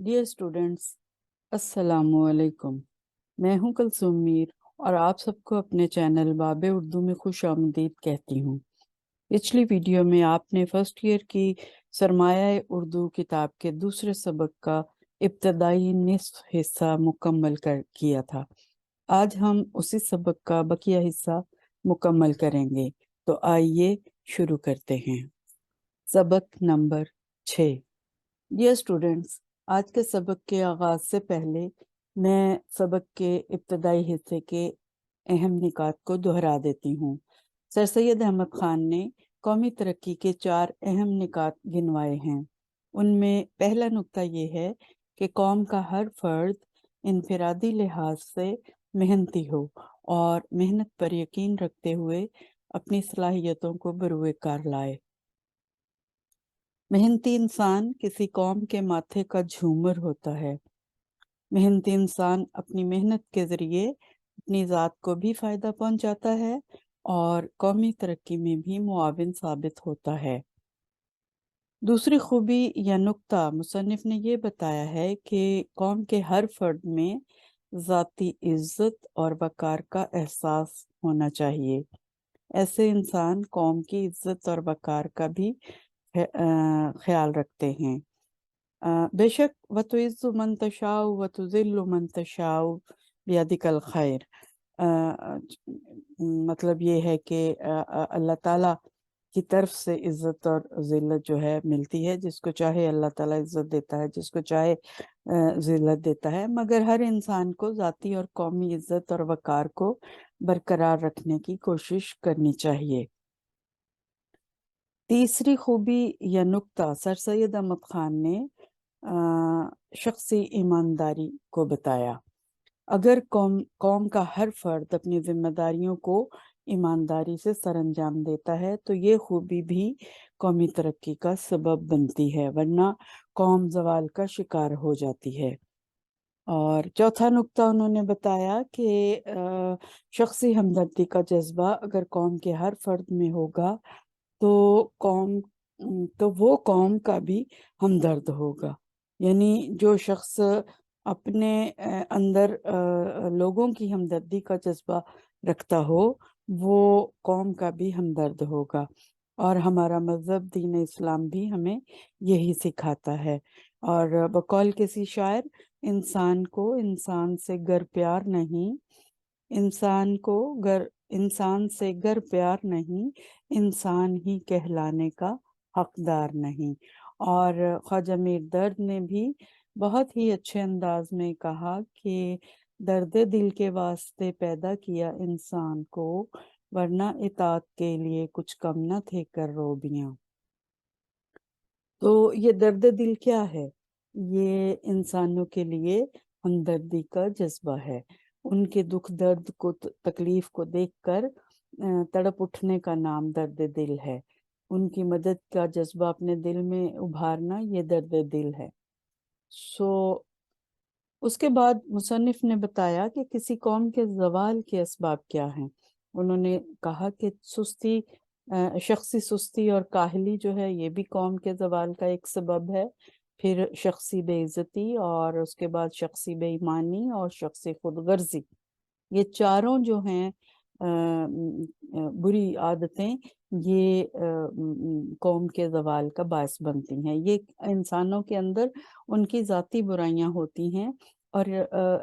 Dear students, अस्सलामुअलैकुम। मैं हूं कुलसूम मीर और आप सबको अपने चैनल बाबे उर्दू में खुश आमदीद कहती हूं। पिछली वीडियो में आपने फर्स्ट ईयर की सरमाया उर्दू किताब के दूसरे सबक का इब्तदाई निस्फ हिस्सा मुकम्मल कर किया था। आज हम उसी सबक का बकिया हिस्सा मुकम्मल करेंगे, तो आइए शुरू करते हैं। सबक नंबर 6। डियर स्टूडेंट्स, आज के सबक के आगाज से पहले मैं सबक के इब्तदाई हिस्से के अहम निकात को दोहरा देती हूँ। सर सैयद अहमद खान ने कौमी तरक्की के 4 अहम निकात गिनवाए हैं। उनमें पहला नुक्ता ये है कि कौम का हर फर्द इनफरादी लिहाज से मेहनती हो और मेहनत पर यकीन रखते हुए अपनी सलाहियतों को बरूए कार लाए। मेहनती इंसान किसी कौम के माथे का झूमर होता है। मेहनती इंसान अपनी मेहनत के जरिए अपनी ज़ात को भी फ़ायदा पहुंचाता है और कौमी तरक्की में भी मुआविन साबित होता है। दूसरी खूबी या नुक्ता मुसन्निफ ने ये बताया है कि कौम के हर फर्द में ज़ाती इज़्ज़त और वक़ार का एहसास होना चाहिए। ऐसे इंसान कौम की इज़्ज़त और वक़ार का भी ख्याल रखते हैं। बेशक वतुइज़्ज़ु मन तशाउ वतुज़िल्लु मन तशाउ बियदिकल खैर। मतलब ये है कि अल्लाह ताला की तरफ से इज़्ज़त और ज़िल्लत जो है मिलती है। जिसको चाहे अल्लाह ताला इज़्ज़त देता है, जिसको चाहे ज़िल्लत देता है, मगर हर इंसान को ज़ाती और कौमी इज़्ज़त और वक़ार को बरकरार रखने की कोशिश करनी चाहिए। तीसरी खूबी या नुक्ता सर सैयद अहमद खान ने शख्सी ईमानदारी को बताया। अगर कौम का हर फर्द अपनी जिम्मेदारियों को ईमानदारी से सरअंजाम देता है तो ये खूबी भी कौमी तरक्की का सबब बनती है, वरना कौम ज़वाल का शिकार हो जाती है। और चौथा नुक्ता उन्होंने बताया कि शख्सी हमदर्दी का जज्बा अगर कौम के हर फर्द में होगा तो तो वो कौम का भी हमदर्द होगा। यानी जो शख्स अपने अंदर लोगों की हमदर्दी का जज्बा रखता हो, वो कौम का भी हमदर्द होगा। और हमारा मज़हब दीन इस्लाम भी हमें यही सिखाता है। और बकौल किसी शायर, इंसान को इंसान से गर प्यार नहीं, इंसान को गर इंसान से गर प्यार नहीं, इंसान ही कहलाने का हकदार नहीं। और ख्वाजा मीर दर्द ने भी बहुत ही अच्छे अंदाज में कहा कि दर्द दिल के वास्ते पैदा किया इंसान को, वरना इताअत के लिए कुछ कम न थे कर रोबियां। तो ये दर्द दिल क्या है? ये इंसानों के लिए हमदर्दी का जज्बा है। उनके दुख दर्द को तकलीफ को देखकर तड़प उठने का नाम दर्द दिल है। उनकी मदद का जज्बा अपने दिल में उभारना, ये दर्द दिल है। सो उसके बाद मुसन्निफ ने बताया कि किसी कौम के ज़वाल के असबाब क्या हैं। उन्होंने कहा कि शख्सी सुस्ती और काहली जो है, ये भी कौम के ज़वाल का एक सबब है। फिर शख्सी बेइज्जती, और उसके बाद शख्सी बेईमानी और शख्सी खुदगर्जी, ये चारों जो हैं बुरी आदतें, ये कौम के ज़वाल का बायस बनती हैं। ये इंसानों के अंदर उनकी ज़ाती बुराइयां होती हैं, और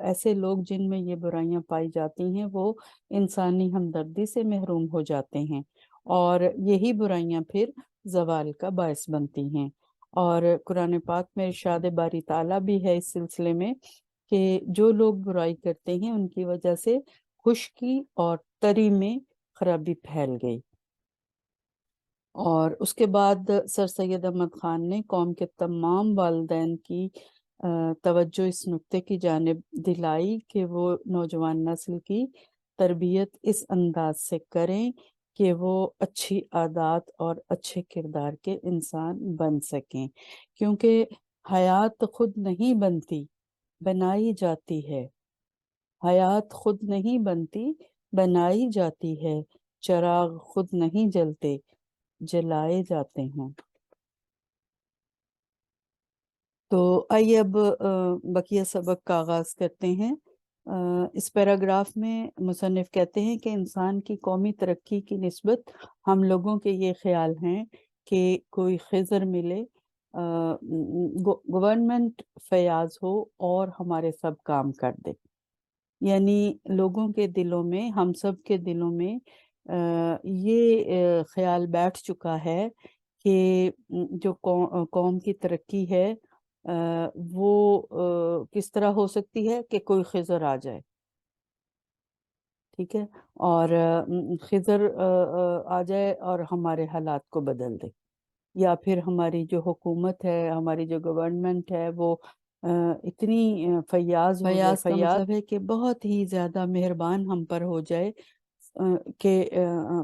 ऐसे लोग जिनमें ये बुराइयां पाई जाती हैं वो इंसानी हमदर्दी से महरूम हो जाते हैं, और यही बुराइयां फिर ज़वाल का बायस बनती हैं। और कुरान पाक में इरशाद बारी ताला भी है इस सिलसिले में कि जो लोग बुराई करते हैं उनकी वजह से खुश्की और तरी में खराबी फैल गई। और उसके बाद सर सैयद अहमद खान ने कौम के तमाम वालिदैन की तवज्जो इस नुक्ते की जानिब दिलाई कि वो नौजवान नस्ल की तरबियत इस अंदाज से करें कि वो अच्छी आदत और अच्छे किरदार के इंसान बन सकें, क्योंकि हयात खुद नहीं बनती, बनाई जाती है। हयात खुद नहीं बनती, बनाई जाती है। चिराग खुद नहीं जलते, जलाए जाते हैं। تو آئیے اب بقیہ سبق کا آغاز کرتے ہیں۔ اس پیراگراف میں مصنف کہتے ہیں کہ انسان کی قومی ترقی کی نسبت ہم لوگوں کے یہ خیال ہیں کہ کوئی خضر ملے، گورنمنٹ فیاض ہو اور ہمارے سب کام کر دے۔ یعنی لوگوں کے دلوں میں، ہم سب کے دلوں میں یہ خیال بیٹھ چکا ہے کہ جو قوم کی ترقی ہے وہ کس طرح ہو سکتی ہے کہ کوئی خضر آ جائے، ٹھیک ہے، اور خضر آ جائے اور ہمارے حالات کو بدل دے، یا پھر ہماری جو حکومت ہے، ہماری جو گورنمنٹ ہے وہ اتنی فیاض ہو جائے، کا مطلب ہے کہ بہت ہی زیادہ مہربان ہم پر ہو جائے کہ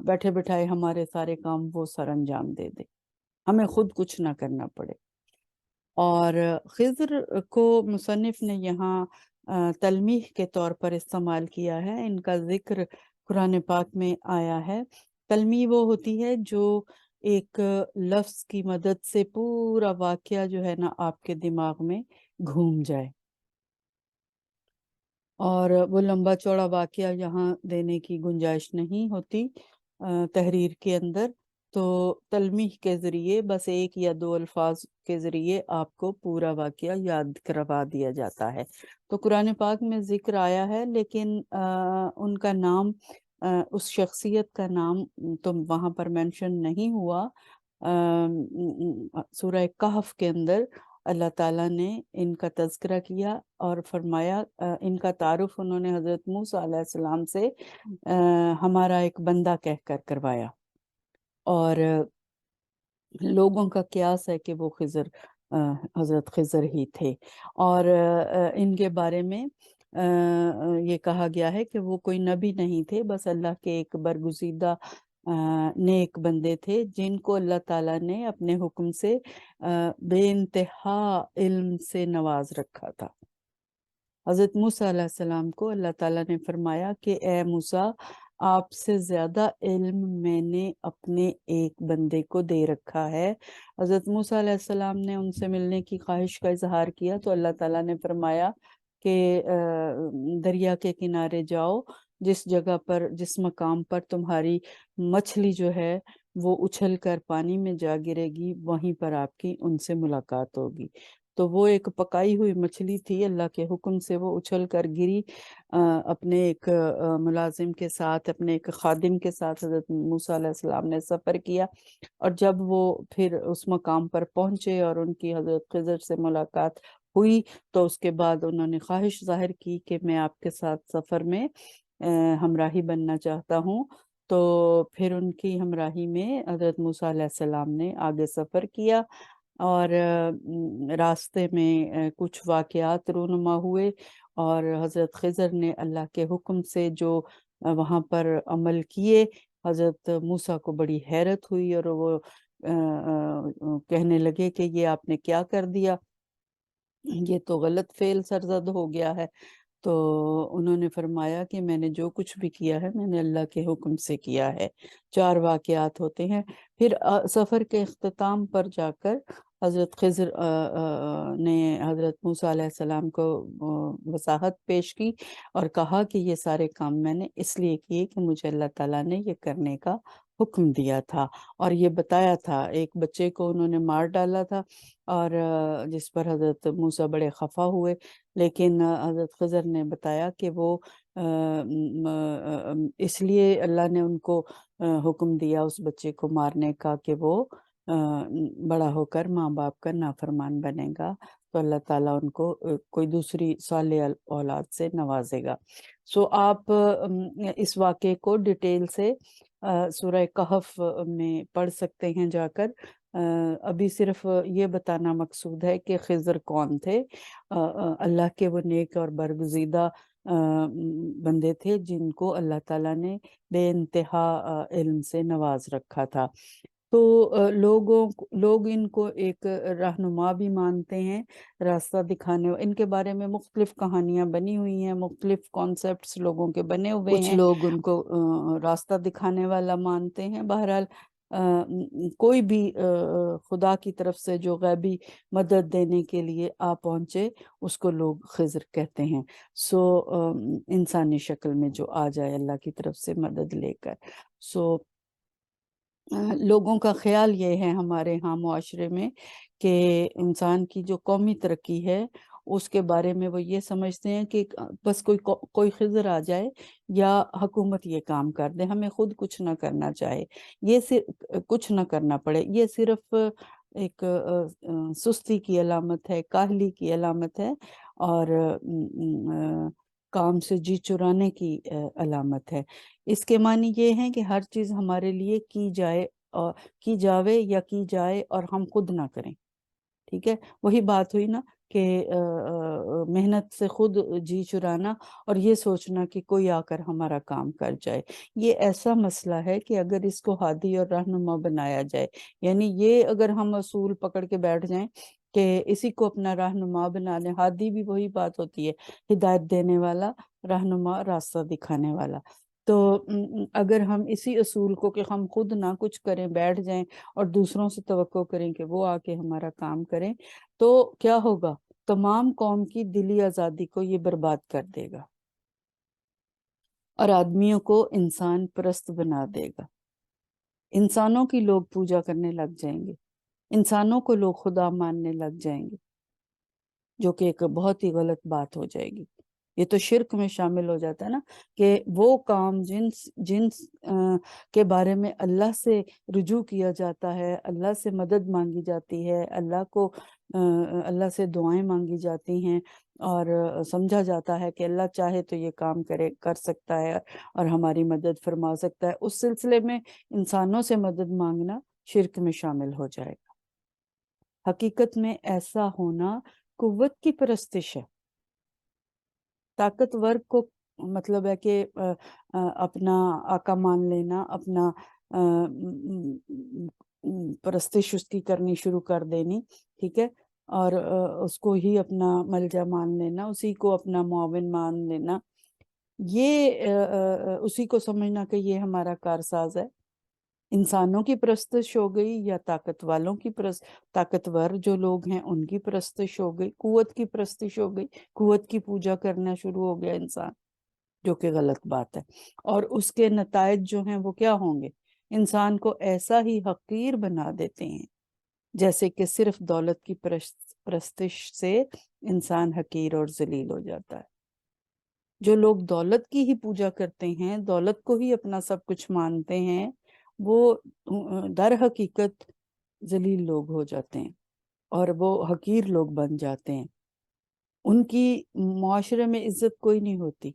بیٹھے بٹھائے ہمارے سارے کام وہ سر انجام دے دے، ہمیں خود کچھ نہ کرنا پڑے۔ اور خضر کو مصنف نے یہاں تلمیح کے طور پر استعمال کیا ہے، ان کا ذکر قرآن پاک میں آیا ہے۔ تلمیح وہ ہوتی ہے جو ایک لفظ کی مدد سے پورا واقعہ جو ہے نا آپ کے دماغ میں گھوم جائے، اور وہ لمبا چوڑا واقعہ یہاں دینے کی گنجائش نہیں ہوتی تحریر کے اندر، تو تلمیح کے ذریعے بس ایک یا دو الفاظ کے ذریعے آپ کو پورا واقعہ یاد کروا دیا جاتا ہے۔ تو قرآن پاک میں ذکر آیا ہے، لیکن ان کا نام، اس شخصیت کا نام تو وہاں پر مینشن نہیں ہوا۔ سورہ کہف کے اندر اللہ تعالیٰ نے ان کا تذکرہ کیا اور فرمایا، ان کا تعارف انہوں نے حضرت موسیٰ علیہ السلام سے ہمارا ایک بندہ کہہ کر کروایا، اور لوگوں کا قیاس ہے کہ وہ خضر حضرت خضر ہی تھے، اور ان کے بارے میں یہ کہا گیا ہے کہ وہ کوئی نبی نہیں تھے، بس اللہ کے ایک برگزیدہ نیک بندے تھے جن کو اللہ تعالیٰ نے اپنے حکم سے بے انتہا علم سے نواز رکھا تھا۔ حضرت موسیٰ علیہ السلام کو اللہ تعالیٰ نے فرمایا کہ اے موسیٰ، آپ سے زیادہ علم میں نے اپنے ایک بندے کو دے رکھا ہے۔ حضرت موسیٰ علیہ السلام نے ان سے ملنے کی خواہش کا اظہار کیا تو اللہ تعالیٰ نے فرمایا کہ دریا کے کنارے جاؤ، جس جگہ پر، جس مقام پر تمہاری مچھلی جو ہے وہ اچھل کر پانی میں جا گرے گی، وہیں پر آپ کی ان سے ملاقات ہوگی۔ تو وہ ایک پکائی ہوئی مچھلی تھی، اللہ کے حکم سے وہ اچھل کر گری، اپنے ایک ملازم کے ساتھ، اپنے ایک خادم کے ساتھ حضرت موسیٰ علیہ السلام نے سفر کیا، اور جب وہ پھر اس مقام پر پہنچے اور ان کی حضرت خضر سے ملاقات ہوئی تو اس کے بعد انہوں نے خواہش ظاہر کی کہ میں آپ کے ساتھ سفر میں ہمراہی بننا چاہتا ہوں۔ تو پھر ان کی ہمراہی میں حضرت موسیٰ علیہ السلام نے آگے سفر کیا، اور راستے میں کچھ واقعات رونما ہوئے، اور حضرت خضر نے اللہ کے حکم سے جو وہاں پر عمل کیے، حضرت موسیٰ کو بڑی حیرت ہوئی، اور وہ کہنے لگے کہ یہ آپ نے کیا کر دیا، یہ تو غلط فعل سرزد ہو گیا ہے۔ تو انہوں نے فرمایا کہ میں نے جو کچھ بھی کیا ہے میں نے اللہ کے حکم سے کیا ہے۔ 4 واقعات ہوتے ہیں۔ پھر سفر کے اختتام پر جا کر حضرت خضر نے حضرت موسیٰ علیہ السلام کو وضاحت پیش کی اور کہا کہ یہ سارے کام میں نے اس لیے کیے کہ مجھے اللہ تعالیٰ نے یہ کرنے کا حکم دیا تھا، اور یہ بتایا تھا۔ ایک بچے کو انہوں نے مار ڈالا تھا، اور جس پر حضرت موسیٰ بڑے خفا ہوئے، لیکن حضرت خضر نے بتایا کہ وہ اس لیے اللہ نے ان کو حکم دیا اس بچے کو مارنے کا کہ وہ بڑا ہو کر ماں باپ کا نافرمان بنے گا، تو اللہ تعالیٰ ان کو کوئی دوسری صالح اولاد سے نوازے گا۔ سو آپ اس واقعے کو ڈیٹیل سے سورہ کہف میں پڑھ سکتے ہیں جا کر۔ ابھی صرف یہ بتانا مقصود ہے کہ خضر کون تھے۔ اللہ کے وہ نیک اور برگزیدہ بندے تھے جن کو اللہ تعالیٰ نے بے انتہا علم سے نواز رکھا تھا۔ تو لوگ ان کو ایک رہنما بھی مانتے ہیں، راستہ دکھانے، ان کے بارے میں مختلف کہانیاں بنی ہوئی ہیں، مختلف کانسیپٹس لوگوں کے بنے ہوئے ہیں، کچھ لوگ ان کو راستہ دکھانے والا مانتے ہیں۔ بہرحال کوئی بھی خدا کی طرف سے جو غیبی مدد دینے کے لیے آ پہنچے اس کو لوگ خضر کہتے ہیں. سو انسانی شکل میں جو آ جائے اللہ کی طرف سے مدد لے کر. سو لوگوں کا خیال یہ ہے ہمارے ہاں معاشرے میں کہ انسان کی جو قومی ترقی ہے اس کے بارے میں وہ یہ سمجھتے ہیں کہ بس کوئی خضر آ جائے یا حکومت یہ کام کر دے، ہمیں خود کچھ نہ کرنا چاہے، یہ کچھ نہ کرنا پڑے. یہ صرف ایک سستی کی علامت ہے، کاہلی کی علامت ہے، اور کام سے جی چرانے کی علامت ہے. اس کے معنی یہ ہیں کہ ہر چیز ہمارے لیے کی جاوے یا کی جائے اور ہم خود نہ کریں. ٹھیک ہے، وہی بات ہوئی نا کہ محنت سے خود جی چرانا اور یہ سوچنا کہ کوئی آ کر ہمارا کام کر جائے. یہ ایسا مسئلہ ہے کہ اگر اس کو ہادی اور رہنما بنایا جائے، یعنی یہ اگر ہم اصول پکڑ کے بیٹھ جائیں کہ اسی کو اپنا رہنما بنا لیں. ہادی بھی وہی بات ہوتی ہے، ہدایت دینے والا، رہنما راستہ دکھانے والا. تو اگر ہم اسی اصول کو کہ ہم خود نہ کچھ کریں بیٹھ جائیں اور دوسروں سے توقع کریں کہ وہ آ کے ہمارا کام کریں، تو کیا ہوگا؟ تمام قوم کی دلی آزادی کو یہ برباد کر دے گا اور آدمیوں کو انسان پرست بنا دے گا. انسانوں کی لوگ پوجا کرنے لگ جائیں گے، انسانوں کو لوگ خدا ماننے لگ جائیں گے، جو کہ ایک بہت ہی غلط بات ہو جائے گی. یہ تو شرک میں شامل ہو جاتا ہے نا، کہ وہ کام جنس کے بارے میں اللہ سے رجوع کیا جاتا ہے، اللہ سے مدد مانگی جاتی ہے، اللہ سے دعائیں مانگی جاتی ہیں، اور سمجھا جاتا ہے کہ اللہ چاہے تو یہ کام کر سکتا ہے اور ہماری مدد فرما سکتا ہے. اس سلسلے میں انسانوں سے مدد مانگنا شرک میں شامل ہو جائے گا. حقیقت میں ایسا ہونا قوت کی پرستش ہے. طاقتور کو مطلب ہے کہ اپنا آقا مان لینا، اپنا پرستش اس کی کرنی شروع کر دینی، ٹھیک ہے، اور اس کو ہی اپنا ملجا مان لینا، اسی کو اپنا معاون مان لینا، یہ اسی کو سمجھنا کہ یہ ہمارا کارساز ہے. انسانوں کی پرستش ہو گئی یا طاقتور جو لوگ ہیں ان کی پرستش ہو گئی، قوت کی پرستش ہو گئی، قوت کی پوجا کرنا شروع ہو گیا انسان، جو کہ غلط بات ہے. اور اس کے نتائج جو ہیں وہ کیا ہوں گے؟ انسان کو ایسا ہی حقیر بنا دیتے ہیں جیسے کہ صرف دولت کی پرستش سے انسان حقیر اور ذلیل ہو جاتا ہے. جو لوگ دولت کی ہی پوجا کرتے ہیں، دولت کو ہی اپنا سب کچھ مانتے ہیں، وہ در حقیقت ذلیل لوگ ہو جاتے ہیں اور وہ حقیر لوگ بن جاتے ہیں. ان کی معاشرے میں عزت کوئی نہیں ہوتی.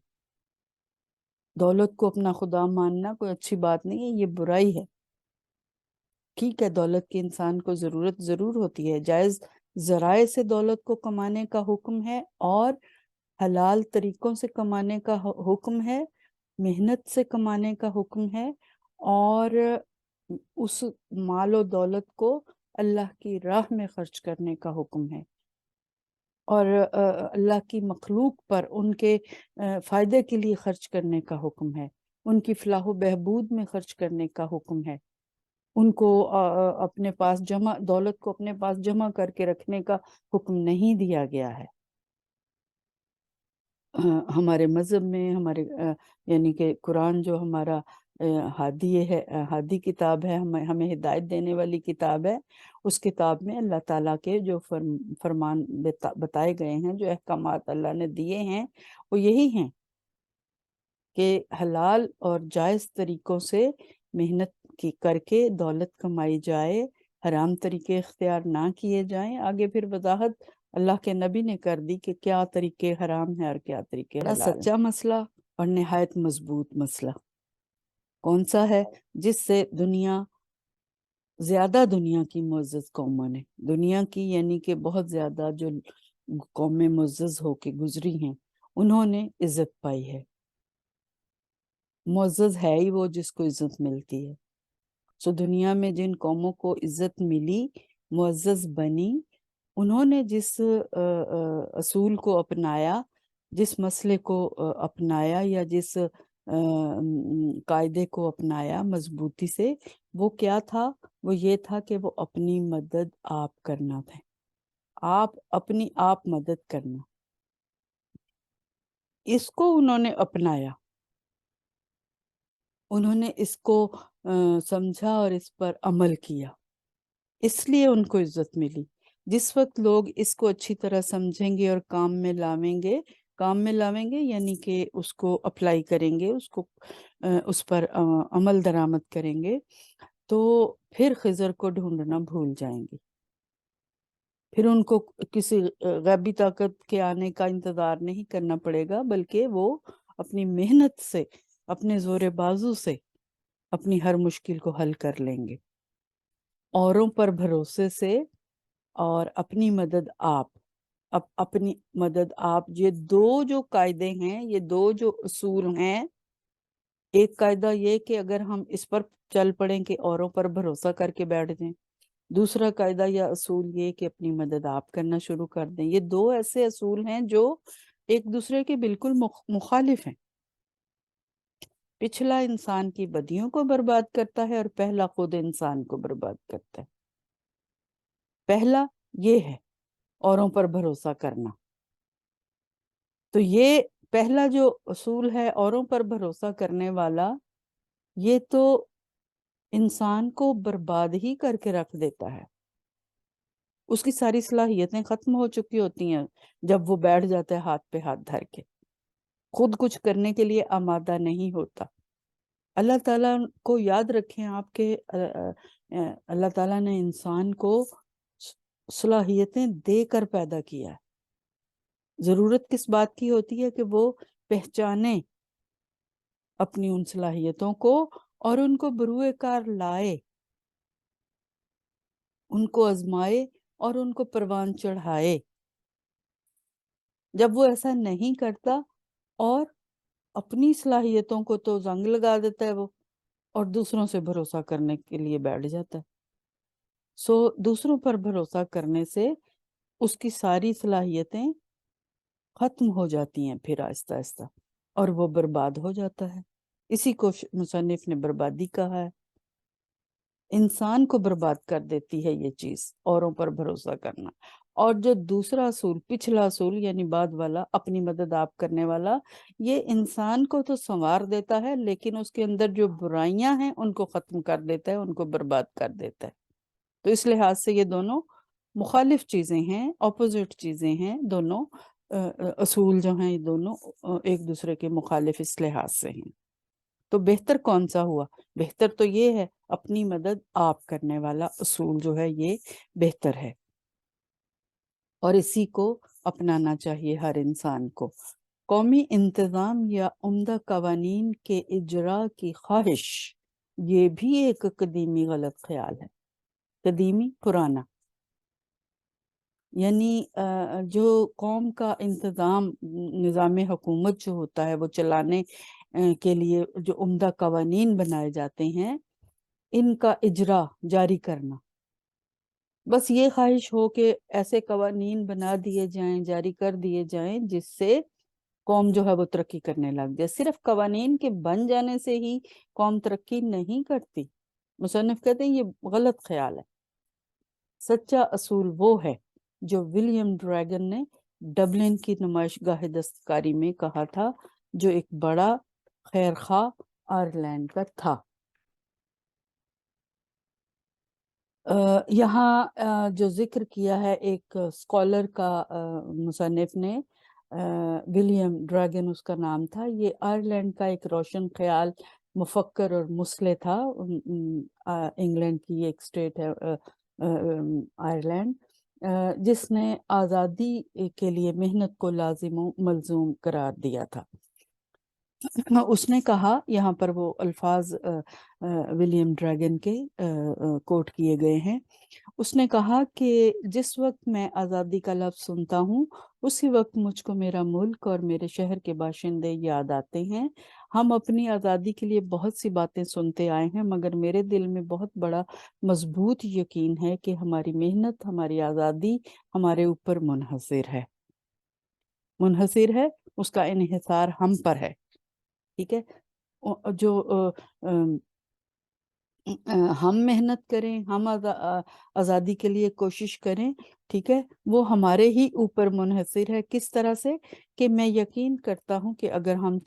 دولت کو اپنا خدا ماننا کوئی اچھی بات نہیں ہے، یہ برائی ہے. ٹھیک ہے، دولت کی انسان کو ضرورت ضرور ہوتی ہے، جائز ذرائع سے دولت کو کمانے کا حکم ہے اور حلال طریقوں سے کمانے کا حکم ہے، محنت سے کمانے کا حکم ہے، اور اس مال و دولت کو اللہ کی راہ میں خرچ کرنے کا حکم ہے، اور اللہ کی مخلوق پر ان کے فائدے کے لیے خرچ کرنے کا حکم ہے، ان کی فلاح و بہبود میں خرچ کرنے کا حکم ہے. ان کو اپنے پاس دولت کو اپنے پاس جمع کر کے رکھنے کا حکم نہیں دیا گیا ہے. ہمارے مذہب میں یعنی کہ قرآن جو ہمارا ہادی کتاب ہے، ہمیں ہدایت دینے والی کتاب ہے، اس کتاب میں اللہ تعالیٰ کے جو فرمان بتائے گئے ہیں، جو احکامات اللہ نے دیے ہیں، وہ یہی ہیں کہ حلال اور جائز طریقوں سے محنت کر کے دولت کمائی جائے، حرام طریقے اختیار نہ کیے جائیں. آگے پھر وضاحت اللہ کے نبی نے کر دی کہ کیا طریقے حرام ہیں اور کیا طریقے حلال ہیں. سچا مسئلہ اور نہایت مضبوط مسئلہ کون سا ہے؟ جس سے زیادہ دنیا کی معزز قوموں نے، دنیا کی یعنی کہ بہت زیادہ جو قومیں معزز ہو کے گزری ہیں، انہوں نے عزت پائی ہے. معزز ہے ہی وہ جس کو عزت ملتی ہے. سو دنیا میں جن قوموں کو عزت ملی، معزز بنی، انہوں نے جس اصول کو اپنایا، جس مسئلے کو اپنایا، یا جس कायदे को अपनाया मजबूती से, वो क्या था? वो ये था कि वो अपनी मदद आप करना था, आप अपनी आप मदद करना। इसको उन्होंने अपनाया, उन्होंने इसको समझा और इस पर अमल किया, इसलिए उनको इज्जत मिली। जिस वक्त लोग इसको अच्छी तरह समझेंगे और काम में लावेंगे यानी कि उसको अप्लाई करेंगे, उसको उस पर अमल दरामद करेंगे, तो फिर खिज़र को ढूंढना भूल जाएंगे। फिर उनको किसी गैबी ताकत के आने का इंतजार नहीं करना पड़ेगा, बल्कि वो अपनी मेहनत से, अपने जोरे बाजू से अपनी हर मुश्किल को हल कर लेंगे। औरों पर भरोसे से और अपनी मदद आप, अपनी मदद आप, ये दो जो कायदे हैं, ये दो जो उसूल हैं। एक कायदा ये कि अगर हम इस पर चल पड़ें कि औरों पर भरोसा करके बैठ जाएं, दूसरा कायदा या असूल ये कि अपनी मदद आप करना शुरू कर दें। ये दो ऐसे असूल हैं जो एक दूसरे के बिल्कुल मुखालिफ हैं। पिछला इंसान की बदियों को बर्बाद करता है और पहला खुद इंसान को बर्बाद करता है। पहला ये है औरों पर भरोसा करना, तो ये पहला जो असूल है औरों पर भरोसा करने वाला, ये तो इंसान को बर्बाद ही करके रख देता है। उसकी सारी सलाहियतें खत्म हो चुकी होती हैं जब वो बैठ जाता है हाथ पे हाथ धर के, खुद कुछ करने के लिए आमादा नहीं होता। अल्लाह ताला को याद रखें आपके, अल्लाह ताला ने इंसान को सलाहियतें देकर पैदा किया है। जरूरत किस बात की होती है कि वो पहचाने अपनी उन सलाहियतों को और उनको बरूए कार लाए, उनको आजमाए और उनको परवान चढ़ाए। जब वो ऐसा नहीं करता और अपनी सलाहियतों को तो जंग लगा देता है वो, और दूसरों से भरोसा करने के लिए बैठ जाता है। दूसरों पर भरोसा करने से उसकी सारी सलाहियतें खत्म हो जाती हैं फिर आहिस्ता आहिस्ता, और वो बर्बाद हो जाता है। इसी को मुसन्निफ ने बर्बादी कहा है। इंसान को बर्बाद कर देती है ये चीज, औरों पर भरोसा करना। और जो दूसरा असूल, पिछला असूल यानी बाद वाला, अपनी मदद आप करने वाला, ये इंसान को तो संवार देता है लेकिन उसके अंदर जो बुराइयां हैं उनको खत्म कर देता है, उनको बर्बाद कर देता है। तो इस लिहाज से ये दोनों मुखालिफ चीजें हैं, ऑपोजिट चीजें हैं दोनों। असूल जो हैं ये दोनों एक दूसरे के मुखालिफ इस लिहाज से हैं। तो बेहतर कौन सा हुआ? बेहतर तो ये है, अपनी मदद आप करने वाला असूल जो है ये बेहतर है, और इसी को अपनाना चाहिए हर इंसान को। कौमी इंतज़ाम या उम्दा कवानीन के इजरा की ख्वाहिश, ये भी एक कदीमी गलत ख्याल है। कदीमी पुराना यानी जो कौम का इंतज़ाम, निज़ाम हुकूमत जो होता है वो चलाने के लिए जो उम्दा कवानीन बनाए जाते हैं, इनका इजरा जारी करना, बस ये ख्वाहिश हो कि ऐसे कवानीन बना दिए जाएं, जारी कर दिए जाएं जिससे कौम जो है वो तरक्की करने लग जाए। सिर्फ कवानीन के बन जाने से ही कौम तरक्की नहीं करती। मुसन्निफ कहते हैं ये गलत ख्याल है। सच्चा असूल वो है जो विलियम ड्रैगन ने डबलिन की नुमाइशगाह दस्तकारी में कहा था, जो एक बड़ा खैर खा आयरलैंड का था। यहाँ जो जिक्र किया है एक स्कॉलर का, मुसन्निफ ने, विलियम ड्रैगन उसका नाम था। ये आयरलैंड का एक रोशन ख्याल मुफक्कर और मुस्लिह था। इंग्लैंड की एक स्टेट है आयरलैंड, जिसने आज़ादी के लिए मेहनत को लाजिम मलजूम करार दिया था। उसने कहा, यहाँ पर वो अल्फाज विलियम ड्रैगन के कोट किए गए हैं। उसने कहा कि जिस वक्त मैं आज़ादी का लफ्ज़ सुनता हूँ उसी वक्त मुझको मेरा मुल्क और मेरे शहर के बाशिंदे याद आते हैं। हम अपनी आज़ादी के लिए बहुत सी बातें सुनते आए हैं, मगर मेरे दिल में बहुत बड़ा मजबूत यकीन है कि हमारी मेहनत, हमारी आज़ादी हमारे ऊपर मुनहसिर है, उसका इन्हिसार हम पर है। ठीक है। जो हम मेहनत करें, हम आज़ादी के लिए कोशिश करें, ठीक है, वो हमारे ही ऊपर मुनहसर है। किस तरह से कि मैं यकीन करता हूँ कि अगर हम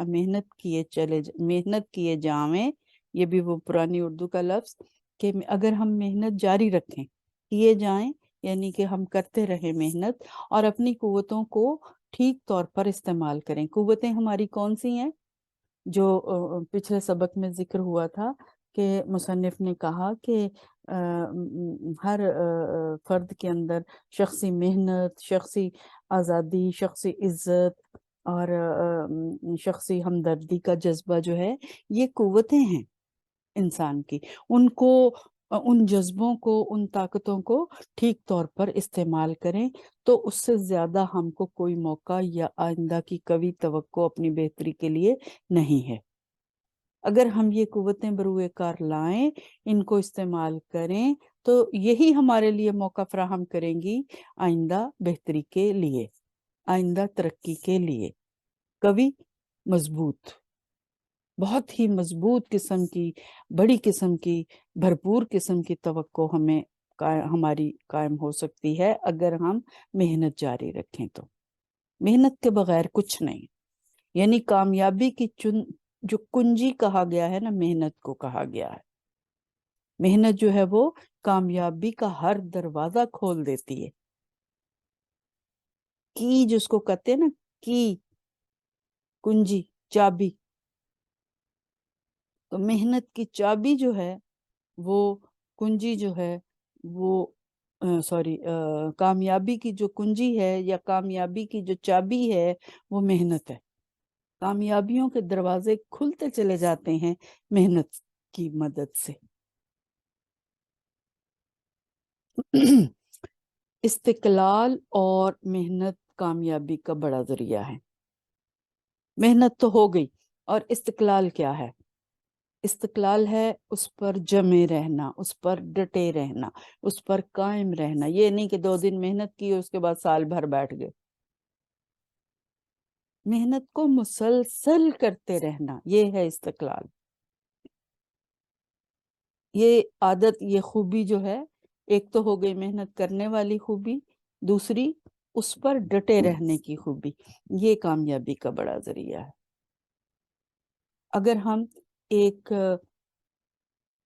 मेहनत किए जावें, ये भी वो पुरानी उर्दू का लफ्ज़, कि अगर हम मेहनत जारी रखें, किए जाएं, यानी कि हम करते रहें मेहनत और अपनी कुव्वतों को ठीक तौर पर इस्तेमाल करें। कुव्वतें हमारी कौन सी हैं? जो पिछले सबक में जिक्र हुआ था कि मुसन्निफ ने कहा कि हर फर्द के अंदर शख्सी मेहनत, शख्सी आज़ादी, शख्सी इज़्ज़त और शख्सी हमदर्दी का जज्बा जो है, ये कुव्वतें हैं इंसान की। उनको उन जज्बों को, उन ताकतों को ठीक तौर पर इस्तेमाल करें, तो उससे ज़्यादा हमको कोई मौका या आइंदा की कभी तवक्को अपनी बेहतरी के लिए नहीं है। अगर हम ये कुव्वतें बरूए कार लाएं, इनको इस्तेमाल करें, तो यही हमारे लिए मौका फराहम करेंगी आइंदा बेहतरी के लिए, आइंदा तरक्की के लिए। कवि मजबूत, बहुत ही मजबूत किस्म की, बड़ी किस्म की, भरपूर किस्म की तवक्को हमें हमारी कायम हो सकती है अगर हम मेहनत जारी रखें। तो मेहनत के बगैर कुछ नहीं, यानी कामयाबी की जो कुंजी कहा गया है ना, मेहनत को कहा गया है। मेहनत जो है वो कामयाबी का हर दरवाजा खोल देती है। की जिसको कहते हैं ना, की, कुंजी, चाबी, तो मेहनत की चाबी जो है, वो कुंजी जो है, वो सॉरी, कामयाबी की जो कुंजी है या कामयाबी की जो चाबी है, वो मेहनत है। कामयाबियों के दरवाजे खुलते चले जाते हैं मेहनत की मदद से। इस्तिकलाल और मेहनत कामयाबी का बड़ा जरिया है। मेहनत तो हो गई, और इस्तिकलाल क्या है? इस्तिकलाल है उस पर जमे रहना, उस पर डटे रहना, उस पर कायम रहना। ये नहीं कि 2 दिन मेहनत की उसके बाद साल भर बैठ गए। मेहनत को मुसलसल करते रहना, ये है इस्तिकलाल। ये आदत, ये खूबी जो है, एक तो हो गई मेहनत करने वाली खूबी, दूसरी उस पर डटे रहने की खूबी। ये कामयाबी का बड़ा जरिया है। अगर हम एक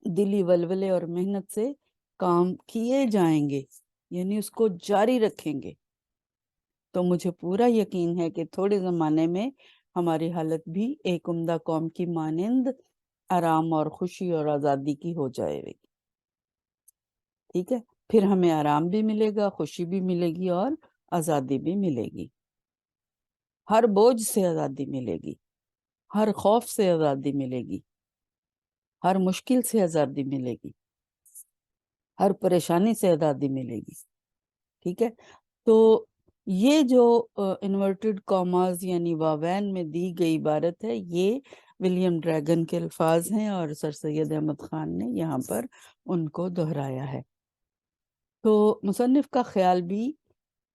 दिली वलवले और मेहनत से काम किए जाएंगे, यानी उसको जारी रखेंगे, तो मुझे पूरा यकीन है कि थोड़े ज़माने में हमारी हालत भी एक उम्दा कौम की मानिंद आराम और खुशी और आज़ादी की हो जाएगी। ठीक है, फिर हमें आराम भी मिलेगा, खुशी भी मिलेगी और आज़ादी भी मिलेगी। हर बोझ से आज़ादी मिलेगी, हर खौफ से आज़ादी मिलेगी, हर मुश्किल से आज़ादी मिलेगी, हर परेशानी से आज़ादी मिलेगी। ठीक है, तो ये जो इन्वर्टेड कॉमास यानी वावैन में दी गई इबारत है, ये विलियम ड्रैगन के अल्फाज हैं और सर सैयद अहमद खान ने यहाँ पर उनको दोहराया है। तो मुसन्निफ का ख्याल भी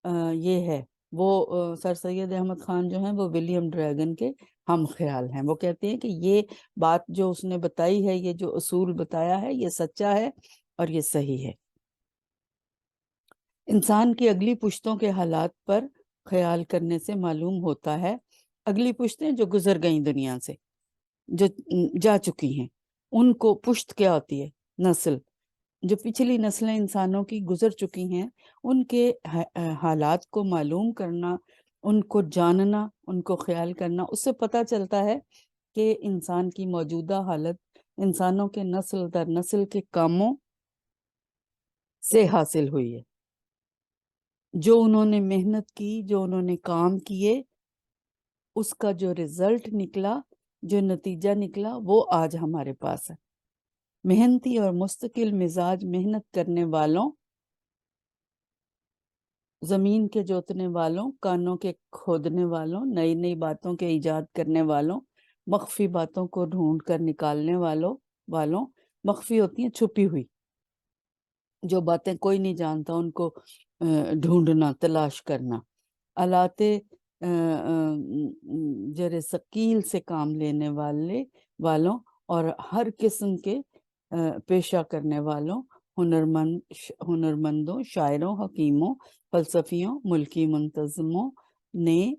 ये है, वो सर सैयद अहमद खान जो हैं वो विलियम ड्रैगन के हम ख्याल हैं। वो कहते हैं कि ये बात जो उसने बताई है, ये जो उसूल बताया है, ये सच्चा है और ये सही है। इंसान की अगली पुश्तों के हालात पर ख्याल करने से मालूम होता है, अगली पुश्तें जो गुजर गई दुनिया से, जो जा चुकी हैं, उनको पुश्त क्या होती है? नस्ल। जो पिछली नस्लें इंसानों की गुजर चुकी हैं, उनके हालात को मालूम करना, उनको जानना, उनको ख्याल करना, उससे पता चलता है कि इंसान की मौजूदा हालत इंसानों के नस्ल दर नस्ल के कामों से हासिल हुई है। जो उन्होंने मेहनत की, जो उन्होंने काम किए, उसका जो रिजल्ट निकला, जो नतीजा निकला, वो आज हमारे पास है। मेहनती और मुस्तकिल मिजाज मेहनत करने वालों, जमीन के जोतने वालों, कानों के खोदने वालों, नई नई बातों के इजाद करने वालों, मख्फी बातों को ढूंढ कर निकालने वालों, मख्फी होती हैं छुपी हुई, जो बातें कोई नहीं जानता, उनको ढूंढना, तलाश करना। आलाते जर सकील से काम लेने वालों और हर किस्म के पेशा करने वालों, हुनरमंदों, शायरों, हकीमों, फलसफियों, मुल्की मुंतज़मों ने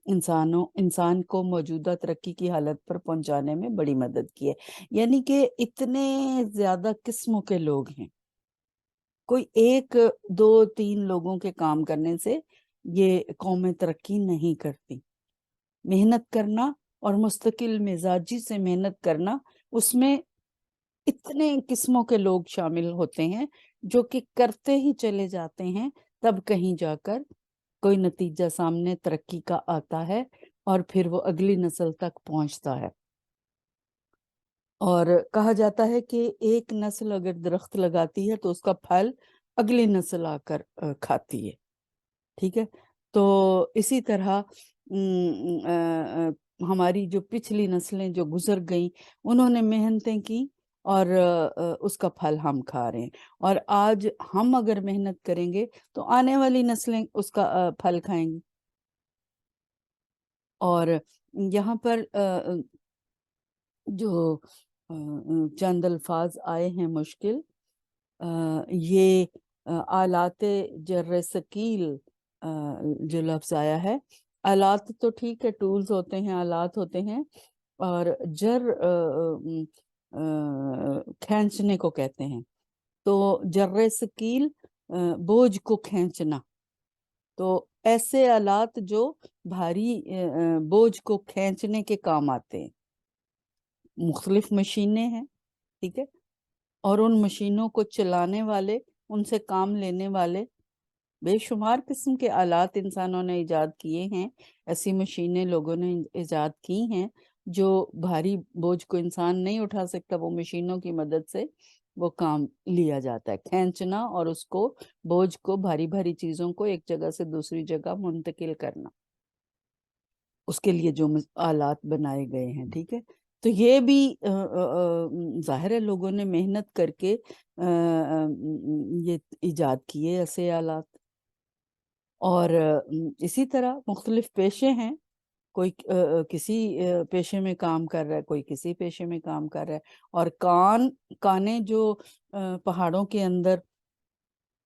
इंसान को मौजूदा तरक्की की हालत पर पहुंचाने में बड़ी मदद की है। यानी कि इतने ज्यादा किस्मों के लोग हैं, कोई एक दो तीन लोगों के काम करने से ये कौमें तरक्की नहीं करती। मेहनत करना और मुस्तकिल मिजाजी से मेहनत करना, उसमें इतने किस्मों के लोग शामिल होते हैं जो कि करते ही चले जाते हैं, तब कहीं जाकर कोई नतीजा सामने तरक्की का आता है और फिर वो अगली नस्ल तक पहुंचता है। और कहा जाता है कि एक नस्ल अगर दरख्त लगाती है तो उसका फल अगली नस्ल आकर खाती है। ठीक है, तो इसी तरह हमारी जो पिछली नस्लें जो गुजर गई, उन्होंने मेहनतें की और उसका फल हम खा रहे हैं। और आज हम अगर मेहनत करेंगे तो आने वाली नस्लें उसका फल खाएंगी। और यहाँ पर जो चंद अल्फाज आए हैं मुश्किल, ये आलाते जर्र सकील जो लफ्ज आया है, आलात तो ठीक है, टूल्स होते हैं, आलात होते हैं, और जर खींचने को कहते हैं। तो जर्र सकील बोझ को खींचना, तो ऐसे आलात जो भारी बोझ को खींचने के काम आते हैं। मुख्तलिफ मशीनें हैं, ठीक है, और उन मशीनों को चलाने वाले, उनसे काम लेने वाले बेशुमार किस्म के आलात इंसानों ने इजाद किए हैं। ऐसी मशीनें लोगों ने इजाद की हैं जो भारी बोझ को इंसान नहीं उठा सकता, वो मशीनों की मदद से वो काम लिया जाता है, खींचना और उसको बोझ को, भारी भारी चीजों को एक जगह से दूसरी जगह मुंतकिल करना, उसके लिए जो आलात बनाए गए हैं। ठीक है, तो ये भी जाहिर है लोगों ने मेहनत करके ये इजाद किए ऐसे आलात। और इसी तरह मुख्तलिफ पेशे हैं, कोई किसी पेशे में काम कर रहा है, कोई किसी पेशे में काम कर रहा है। और काने जो पहाड़ों के अंदर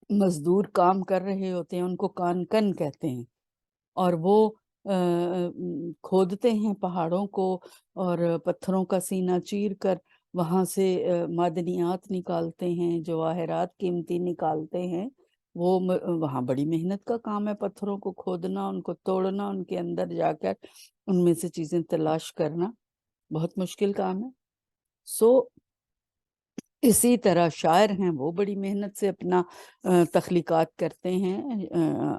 मजदूर काम कर रहे होते हैं, उनको कानकन कहते हैं। और वो खोदते हैं पहाड़ों को और पत्थरों का सीना चीर कर वहां से मादनियात निकालते हैं, जवाहरात कीमती निकालते हैं। वो वहाँ बड़ी मेहनत का काम है, पत्थरों को खोदना, उनको तोड़ना, उनके अंदर जाकर उनमें से चीजें तलाश करना बहुत मुश्किल काम है। सो इसी तरह शायर हैं, वो बड़ी मेहनत से अपना तख्लीकात करते हैं,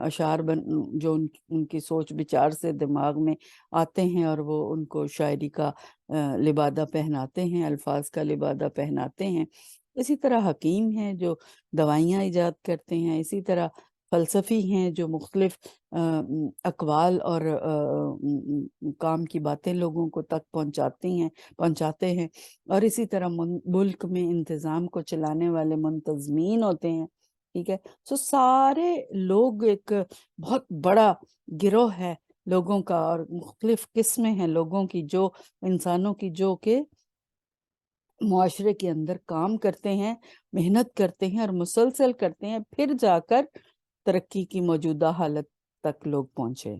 अशार जो उनकी सोच विचार से दिमाग में आते हैं और वो उनको शायरी का लिबादा पहनाते हैं, अल्फाज का लिबादा पहनाते हैं। इसी तरह हकीम हैं जो दवाइयाँ इजाद करते हैं। इसी तरह फ़लसफ़ी हैं जो मुख्तलिफ अक़वाल और काम की बातें लोगों को तक पहुँचाते हैं। और इसी तरह मुल्क में इंतज़ाम को चलाने वाले मुंतज़मीन होते हैं। ठीक है, तो सारे लोग एक बहुत बड़ा गिरोह है लोगों का, और मुख्तलिफ किस्में हैं लोगों की, जो इंसानों की, जो के मुआशरे के अंदर काम करते हैं, मेहनत करते हैं और मुसलसल करते हैं, फिर जाकर तरक्की की मौजूदा हालत तक लोग पहुंचे।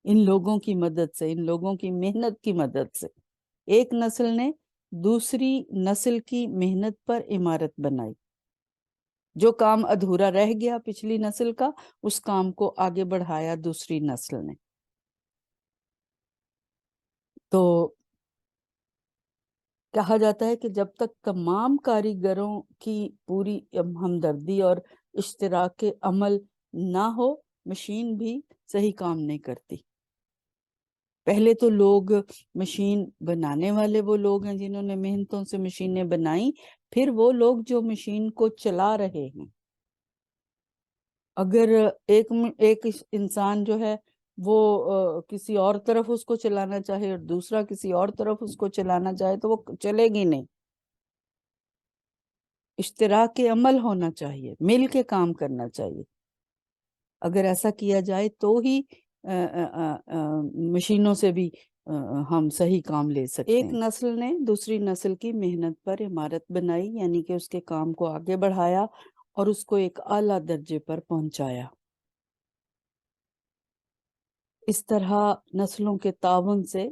इन लोगों की मदद से, इन लोगों की मेहनत की मदद से एक नस्ल ने दूसरी नस्ल की मेहनत पर इमारत बनाई। जो काम अधूरा रह गया पिछली नस्ल का, उस काम को आगे बढ़ाया दूसरी नस्ल ने। तो कहा जाता है कि जब तक तमाम कारीगरों की पूरी हमदर्दी और इश्तिराक अमल ना हो, मशीन भी सही काम नहीं करती। पहले तो लोग, मशीन बनाने वाले वो लोग हैं जिन्होंने मेहनतों से मशीनें बनाई, फिर वो लोग जो मशीन को चला रहे हैं। अगर एक इंसान जो है वो किसी और तरफ उसको चलाना चाहे और दूसरा किसी और तरफ उसको चलाना चाहे, तो वो चलेगी नहीं। इश्तिराक अमल होना चाहिए, मिल के काम करना चाहिए। अगर ऐसा किया जाए तो ही मशीनों से भी हम सही काम ले सकते हैं। एक नस्ल ने दूसरी नस्ल की मेहनत पर इमारत बनाई, यानी कि उसके काम को आगे बढ़ाया और उसको एक आला दर्जे पर पहुंचाया। इस तरह नस्लों के ताउन से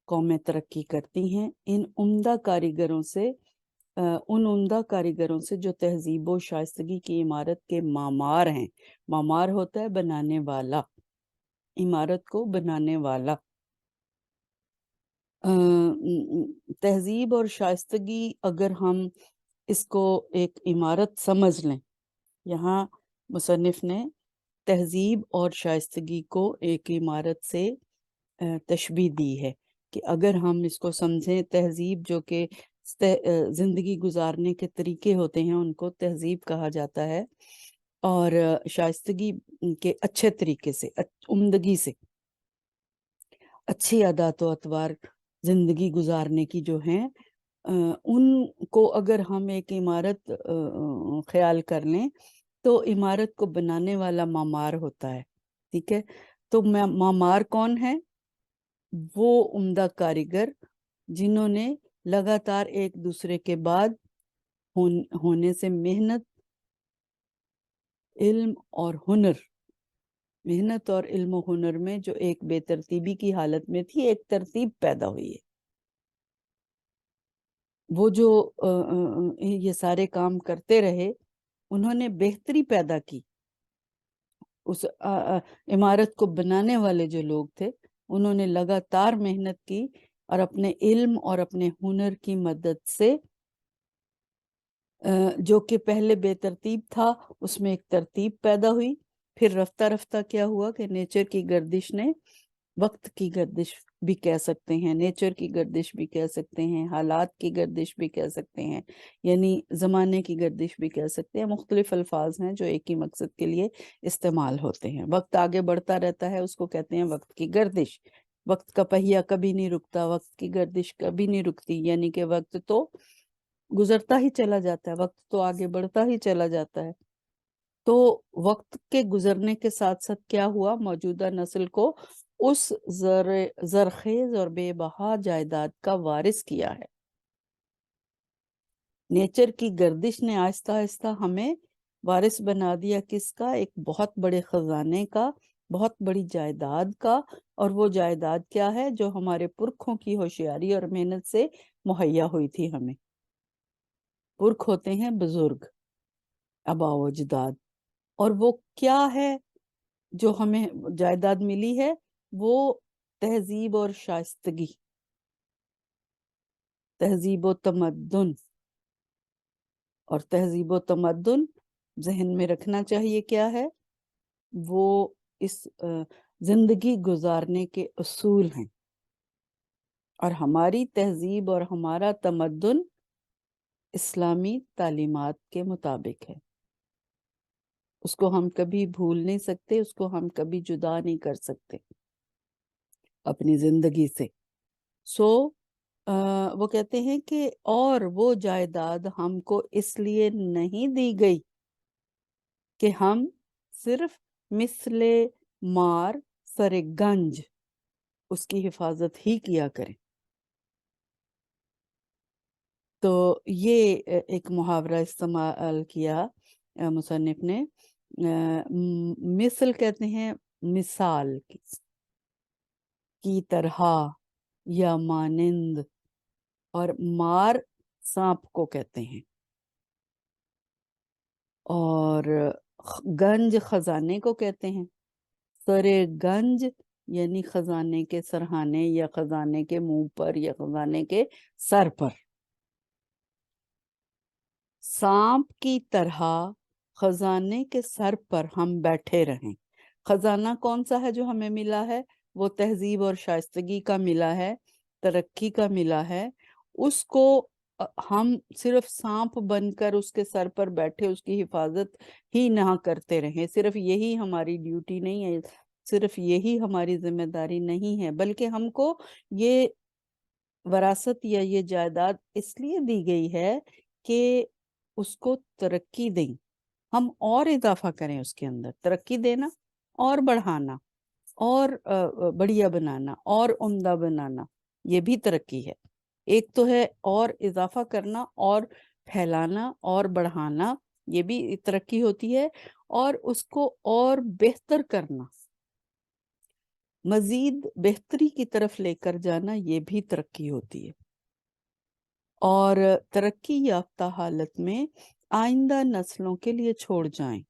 कौमें तरक्की करती हैं। उन उम्दा कारीगरों से जो तहजीब व शाइस्तगी की इमारत के मामार हैं। मामार होता है बनाने वाला, इमारत को बनाने वाला। तहजीब और शाइस्तगी, अगर हम इसको एक इमारत समझ लें, यहाँ मुसन्निफ ने तहजीब और शाइस्तगी को एक इमारत से तशबीह दी है कि अगर हम इसको समझें, तहजीब जो कि ज़िंदगी गुजारने के तरीके होते हैं उनको तहजीब कहा जाता है, और शाइस्तगी के अच्छे तरीके से, उम्दगी से, अच्छी आदत व अतवार ज़िंदगी गुजारने की जो हैं, उनको अगर हम एक इमारत ख्याल कर लें तो इमारत को बनाने वाला मामार होता है। ठीक है, तो मामार कौन है? वो उम्दा कारीगर जिन्होंने लगातार एक दूसरे के बाद होने से मेहनत, इल्म और हुनर, मेहनत और इल्म और हुनर में जो एक बेतरतीबी की हालत में थी, एक तरतीब पैदा हुई है। वो जो ये सारे काम करते रहे, उन्होंने बेहतरी पैदा की। उस इमारत को बनाने वाले जो लोग थे, उन्होंने लगातार मेहनत की और अपने इल्म और अपने हुनर की मदद से जो कि पहले बेतरतीब था, उसमें एक तरतीब पैदा हुई। फिर रफ्ता रफ्ता क्या हुआ कि नेचर की गर्दिश ने, वक्त की गर्दिश भी कह सकते हैं, नेचर की गर्दिश भी कह सकते हैं, हालात की गर्दिश भी कह सकते हैं, यानी ज़माने की गर्दिश भी कह सकते हैं। मुख्तलिफ अल्फाज हैं जो एक ही मकसद के लिए इस्तेमाल होते हैं। वक्त आगे बढ़ता रहता है, उसको कहते हैं वक्त की गर्दिश। वक्त का पहिया कभी नहीं रुकता, वक्त की गर्दिश कभी नहीं रुकती, यानी कि वक्त तो गुजरता ही चला जाता है, वक्त तो आगे बढ़ता ही चला जाता है। तो वक्त के गुजरने के साथ साथ क्या हुआ, मौजूदा नस्ल को उस जरखेज और बेबहा जायदाद का वारिस किया है। नेचर की गर्दिश ने आहिस्ता आहिस्ता हमें वारिस बना दिया किसका? एक बहुत बड़े खजाने का, बहुत बड़ी जायदाद का। और वो जायदाद क्या है? जो हमारे पुरखों की होशियारी और मेहनत से मुहैया हुई थी हमें। पुरख होते हैं बुजुर्ग, आबा व अजदाद। और वो क्या है जो हमें जायदाद मिली है? वो तहजीब और शाइस्तगी, तहजीब व तमद्दुन। और तहजीब व तमद्दुन जहन में रखना चाहिए क्या है? वो इस जिंदगी गुजारने के उसूल हैं। और हमारी तहजीब और हमारा तमद्दुन इस्लामी तालीमात के मुताबिक है। उसको हम कभी भूल नहीं सकते, उसको हम कभी जुदा नहीं कर सकते अपनी जिंदगी से। सो वो कहते हैं कि और वो जायदाद हमको इसलिए नहीं दी गई कि हम सिर्फ मिसले मार सरे गंज उसकी हिफाजत ही किया करें। तो ये एक मुहावरा इस्तेमाल किया मुसन्निफ ने। मिसल कहते हैं मिसाल की तरह या मानिंद, और मार सांप को कहते हैं, और गंज खजाने को कहते हैं। सरे गंज यानी खजाने के सरहाने या खजाने के मुंह पर या खजाने के सर पर। सांप की तरह खजाने के सर पर हम बैठे रहें। खजाना कौन सा है जो हमें मिला है? वो तहजीब और शाइस्तगी का मिला है, तरक्की का मिला है। उसको हम सिर्फ सांप बनकर उसके सर पर बैठे उसकी हिफाजत ही ना करते रहें। सिर्फ यही हमारी ड्यूटी नहीं है, सिर्फ यही हमारी जिम्मेदारी नहीं है, बल्कि हमको ये वरासत या ये जायदाद इसलिए दी गई है कि उसको तरक्की दें, हम और इजाफा करें उसके अंदर, तरक्की देना और बढ़ाना। اور بڑھیا بنانا اور عمدہ بنانا، یہ بھی ترقی ہے۔ ایک تو ہے اور اضافہ کرنا اور پھیلانا اور بڑھانا، یہ بھی ترقی ہوتی ہے، اور اس کو اور بہتر کرنا، مزید بہتری کی طرف لے کر جانا، یہ بھی ترقی ہوتی ہے۔ اور ترقی یافتہ حالت میں آئندہ نسلوں کے لیے چھوڑ جائیں،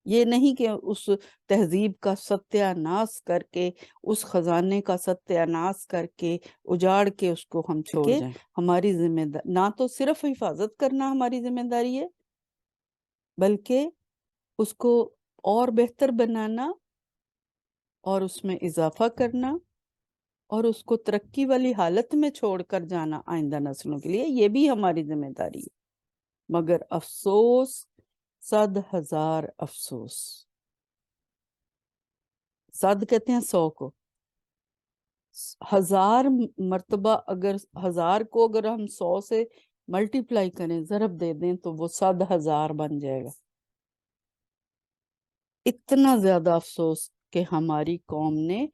یہ نہیں کہ اس تہذیب کا ستیہ ناش کر کے، اس خزانے کا ستیہ ناش کر کے، اجاڑ کے اس کو ہم چھوڑ جائیں۔ ہماری ذمہ داری نہ تو صرف حفاظت کرنا ہماری ذمہ داری ہے، بلکہ اس کو اور بہتر بنانا اور اس میں اضافہ کرنا اور اس کو ترقی والی حالت میں چھوڑ کر جانا آئندہ نسلوں کے لیے، یہ بھی ہماری ذمہ داری ہے۔ مگر افسوس، 100,000 افسوس، 100 کہتے ہیں 100 کو، 1000 مرتبہ، اگر 1000 کو اگر ہم 100 سے ملٹیپلائی کریں، ضرب دے دیں، تو وہ 100,000 بن جائے گا۔ اتنا زیادہ افسوس کہ ہماری قوم نے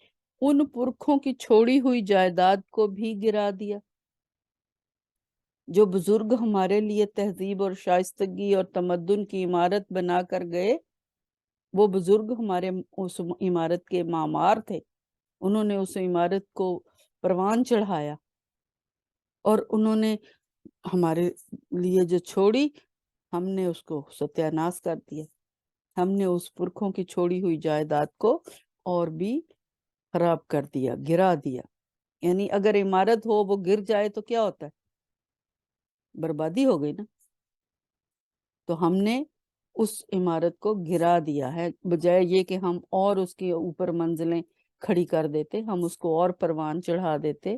ان پرکھوں کی چھوڑی ہوئی جائیداد کو بھی گرا دیا۔ جو بزرگ ہمارے لیے تہذیب اور شائستگی اور تمدن کی عمارت بنا کر گئے، وہ بزرگ ہمارے اس عمارت کے معمار تھے، انہوں نے اس عمارت کو پروان چڑھایا، اور انہوں نے ہمارے لیے جو چھوڑی، ہم نے اس کو ستیہ ناش کر دیا۔ ہم نے اس پرکھوں کی چھوڑی ہوئی جائیداد کو اور بھی خراب کر دیا، گرا دیا۔ یعنی اگر عمارت ہو، وہ گر جائے تو کیا ہوتا ہے؟ بربادی ہو گئی نا۔ تو ہم نے اس عمارت کو گرا دیا ہے، بجائے یہ کہ ہم اور اس کے اوپر منزلیں کھڑی کر دیتے، ہم اس کو اور پروان چڑھا دیتے،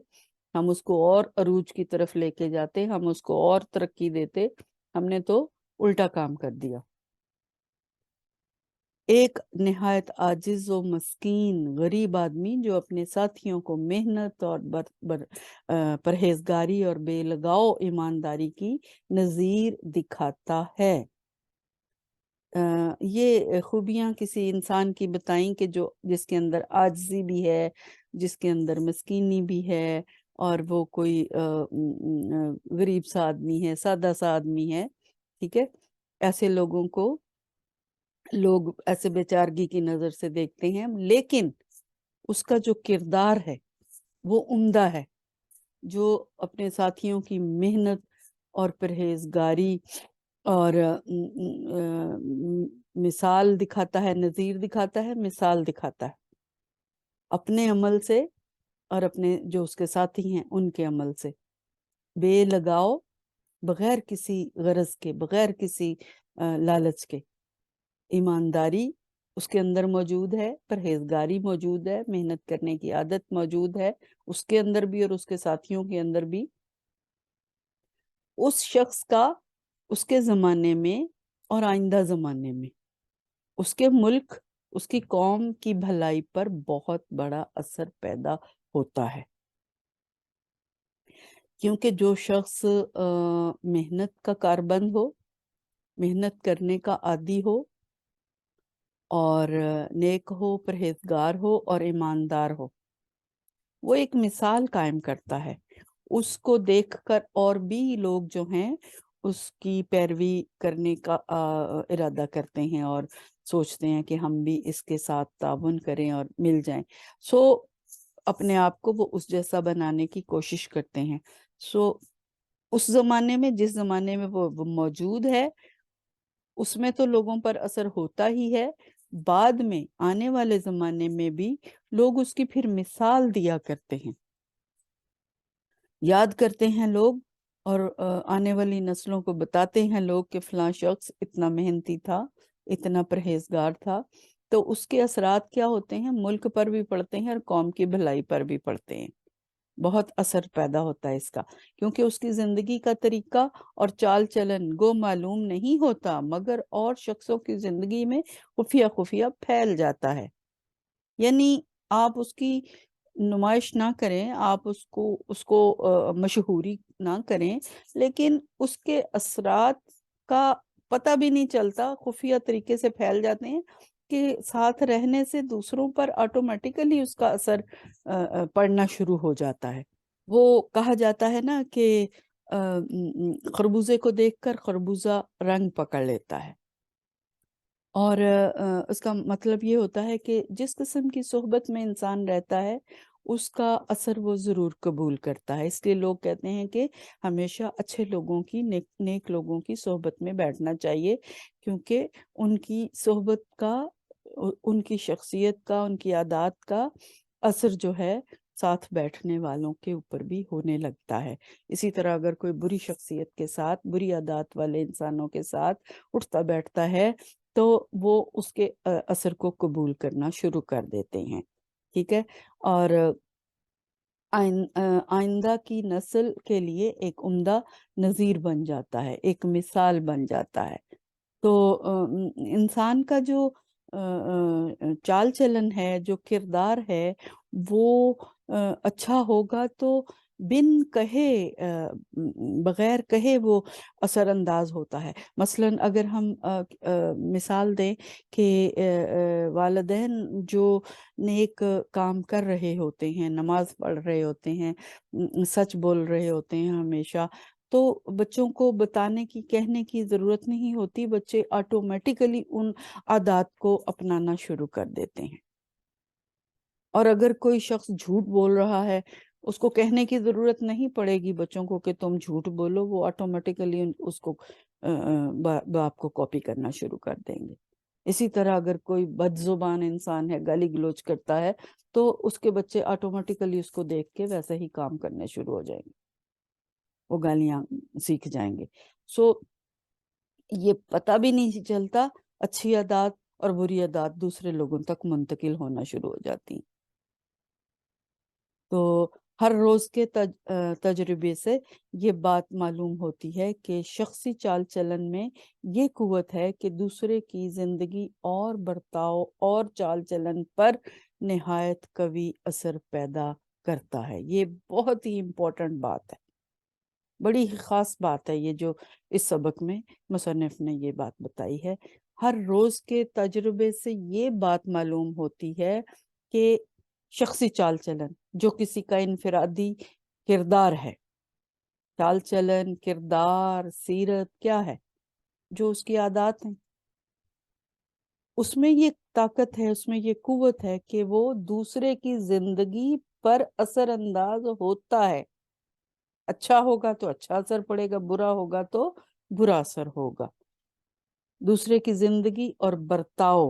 ہم اس کو اور عروج کی طرف لے کے جاتے، ہم اس کو اور ترقی دیتے، ہم نے تو الٹا کام کر دیا۔ ایک نہایت عاجز و مسکین غریب آدمی جو اپنے ساتھیوں کو محنت اور پرہیزگاری اور بے لگاؤ ایمانداری کی نظیر دکھاتا ہے۔ یہ خوبیاں کسی انسان کی بتائیں کہ جس کے اندر عاجزی بھی ہے، جس کے اندر مسکینی بھی ہے، اور وہ کوئی غریب سا آدمی ہے، سادہ سا آدمی ہے، ٹھیک ہے؟ ایسے لوگوں کو لوگ ایسے بیچارگی کی نظر سے دیکھتے ہیں، لیکن اس کا جو کردار ہے وہ عمدہ ہے، جو اپنے ساتھیوں کی محنت اور پرہیزگاری اور مثال دکھاتا ہے، نظیر دکھاتا ہے، مثال دکھاتا ہے اپنے عمل سے اور اپنے جو اس کے ساتھی ہیں ان کے عمل سے، بے لگاؤ، بغیر کسی غرض کے، بغیر کسی لالچ کے، ایمانداری اس کے اندر موجود ہے، پرہیزگاری موجود ہے، محنت کرنے کی عادت موجود ہے اس کے اندر بھی اور اس کے ساتھیوں کے اندر بھی۔ اس شخص کا اس کے زمانے میں اور آئندہ زمانے میں اس کے ملک، اس کی قوم کی بھلائی پر بہت بڑا اثر پیدا ہوتا ہے، کیونکہ جو شخص محنت کا کاربند ہو، محنت کرنے کا عادی ہو، اور نیک ہو، پرہیزگار ہو اور ایماندار ہو، وہ ایک مثال قائم کرتا ہے۔ اس کو دیکھ کر اور بھی لوگ جو ہیں اس کی پیروی کرنے کا ارادہ کرتے ہیں اور سوچتے ہیں کہ ہم بھی اس کے ساتھ تعاون کریں اور مل جائیں، اپنے آپ کو وہ اس جیسا بنانے کی کوشش کرتے ہیں۔ اس زمانے میں، جس زمانے میں وہ موجود ہے، اس میں تو لوگوں پر اثر ہوتا ہی ہے، بعد میں آنے والے زمانے میں بھی لوگ اس کی پھر مثال دیا کرتے ہیں، یاد کرتے ہیں لوگ، اور آنے والی نسلوں کو بتاتے ہیں لوگ کہ فلاں شخص اتنا محنتی تھا، اتنا پرہیزگار تھا۔ تو اس کے اثرات کیا ہوتے ہیں؟ ملک پر بھی پڑتے ہیں اور قوم کی بھلائی پر بھی پڑتے ہیں، بہت اثر پیدا ہوتا ہے اس کا، کیونکہ اس کی زندگی کا طریقہ اور چال چلن گو معلوم نہیں ہوتا، مگر اور شخصوں کی زندگی میں خفیہ خفیہ پھیل جاتا ہے۔ یعنی آپ اس کی نمائش نہ کریں، آپ اس کو مشہوری نہ کریں، لیکن اس کے اثرات کا پتہ بھی نہیں چلتا، خفیہ طریقے سے پھیل جاتے ہیں، کے ساتھ رہنے سے دوسروں پر آٹومیٹیکلی اس کا اثر پڑنا شروع ہو جاتا ہے۔ وہ کہا جاتا ہے نا کہ خربوزے کو دیکھ کر خربوزہ رنگ پکڑ لیتا ہے، اور اس کا مطلب یہ ہوتا ہے کہ جس قسم کی صحبت میں انسان رہتا ہے اس کا اثر وہ ضرور قبول کرتا ہے۔ اس لیے لوگ کہتے ہیں کہ ہمیشہ اچھے لوگوں کی، نیک لوگوں کی صحبت میں بیٹھنا چاہیے، کیونکہ ان کی صحبت کا، ان کی شخصیت کا، ان کی عادات کا اثر جو ہے ساتھ بیٹھنے والوں کے اوپر بھی ہونے لگتا ہے۔ اسی طرح اگر کوئی بری شخصیت کے ساتھ، بری عادات والے انسانوں کے ساتھ اٹھتا بیٹھتا ہے تو وہ اس کے اثر کو قبول کرنا شروع کر دیتے ہیں، ٹھیک ہے، اور آئندہ کی نسل کے لیے ایک عمدہ نظیر بن جاتا ہے، ایک مثال بن جاتا ہے۔ تو انسان کا جو چال چلن ہے، جو کردار ہے، وہ اچھا ہوگا تو بن کہے، بغیر کہے وہ اثر انداز ہوتا ہے۔ مثلاً اگر ہم مثال دیں کہ والدین جو نیک کام کر رہے ہوتے ہیں، نماز پڑھ رہے ہوتے ہیں، سچ بول رہے ہوتے ہیں ہمیشہ، تو بچوں کو بتانے کی، کہنے کی ضرورت نہیں ہوتی، بچے آٹومیٹیکلی ان عادات کو اپنانا شروع کر دیتے ہیں۔ اور اگر کوئی شخص جھوٹ بول رہا ہے، اس کو کہنے کی ضرورت نہیں پڑے گی بچوں کو کہ تم جھوٹ بولو، وہ آٹومیٹیکلی اس کو باپ کو کاپی کرنا شروع کر دیں گے۔ اسی طرح اگر کوئی بد زبان انسان ہے، گالی گلوچ کرتا ہے، تو اس کے بچے آٹومیٹیکلی اس کو دیکھ کے ویسے ہی کام کرنے شروع ہو جائیں گے، وہ گالیاں سیکھ جائیں گے۔ سو یہ پتہ بھی نہیں چلتا، اچھی عادات اور بری عادات دوسرے لوگوں تک منتقل ہونا شروع ہو جاتی ہیں۔ تو ہر روز کے تجربے سے یہ بات معلوم ہوتی ہے کہ شخصی چال چلن میں یہ قوت ہے کہ دوسرے کی زندگی اور برتاؤ اور چال چلن پر نہایت قوی اثر پیدا کرتا ہے۔ یہ بہت ہی امپورٹنٹ بات ہے، بڑی ہی خاص بات ہے یہ جو اس سبق میں مصنف نے یہ بات بتائی ہے۔ ہر روز کے تجربے سے یہ بات معلوم ہوتی ہے کہ شخصی چال چلن جو کسی کا انفرادی کردار ہے، چال چلن، کردار، سیرت کیا ہے، جو اس کی عادات ہیں، اس میں یہ طاقت ہے، اس میں یہ قوت ہے کہ وہ دوسرے کی زندگی پر اثر انداز ہوتا ہے۔ اچھا ہوگا تو اچھا اثر پڑے گا، برا ہوگا تو برا اثر ہوگا۔ دوسرے کی زندگی اور برتاؤ،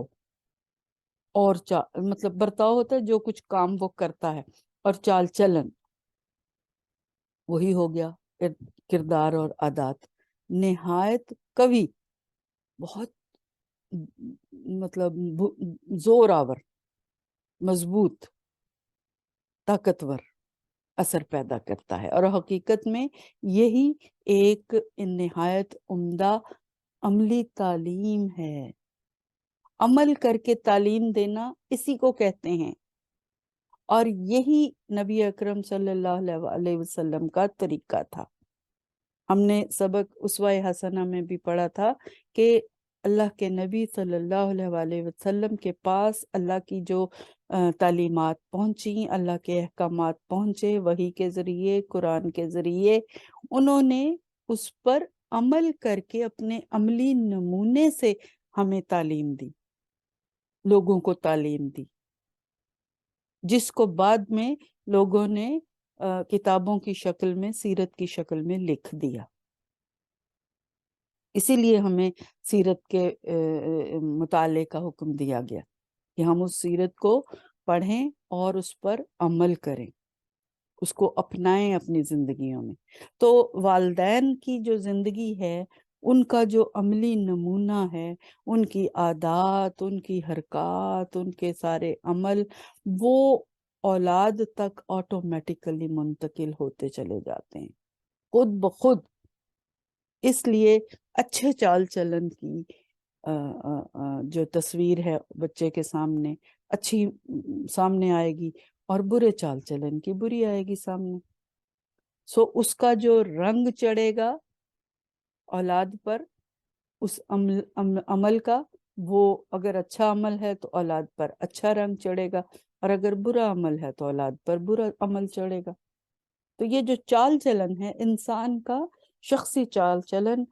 اور مطلب برتاؤ ہوتا ہے جو کچھ کام وہ کرتا ہے، اور چال چلن وہی ہو گیا کردار اور عادات، نہایت قوی، بہت مطلب زور آور، مضبوط، طاقتور اثر پیدا کرتا ہے۔ اور حقیقت میں یہی ایک نہایت عمدہ عملی تعلیم ہے۔ عمل کر کے تعلیم دینا اسی کو کہتے ہیں، اور یہی نبی اکرم صلی اللہ علیہ وسلم کا طریقہ تھا۔ ہم نے سبق اسوہ حسنہ میں بھی پڑھا تھا کہ اللہ کے نبی صلی اللہ علیہ وسلم کے پاس اللہ کی جو تعلیمات پہنچی، اللہ کے احکامات پہنچے وحی کے ذریعے، قرآن کے ذریعے، انہوں نے اس پر عمل کر کے اپنے عملی نمونے سے ہمیں تعلیم دی، لوگوں کو تعلیم دی، جس کو بعد میں لوگوں نے کتابوں کی شکل میں، سیرت کی شکل میں لکھ دیا۔ اسی لیے ہمیں سیرت کے مطالعے کا حکم دیا گیا کہ ہم اس سیرت کو پڑھیں اور اس پر عمل کریں، اس کو اپنائیں اپنی زندگیوں میں۔ تو والدین کی جو زندگی ہے، ان کا جو عملی نمونہ ہے، ان کی عادات، ان کی حرکات، ان کے سارے عمل، وہ اولاد تک آٹومیٹیکلی منتقل ہوتے چلے جاتے ہیں، خود بخود۔ اس لیے اچھے چال چلن کی جو تصویر ہے بچے کے سامنے، اچھی سامنے آئے گی، اور برے چال چلن کی بری آئے گی سامنے۔ سو اس کا جو رنگ چڑھے گا اولاد پر، اس عمل کا، وہ اگر اچھا عمل ہے تو اولاد پر اچھا رنگ چڑھے گا، اور اگر برا عمل ہے تو اولاد پر برا عمل چڑھے گا۔ تو یہ جو چال چلن ہے انسان کا، شخصی چال چلن،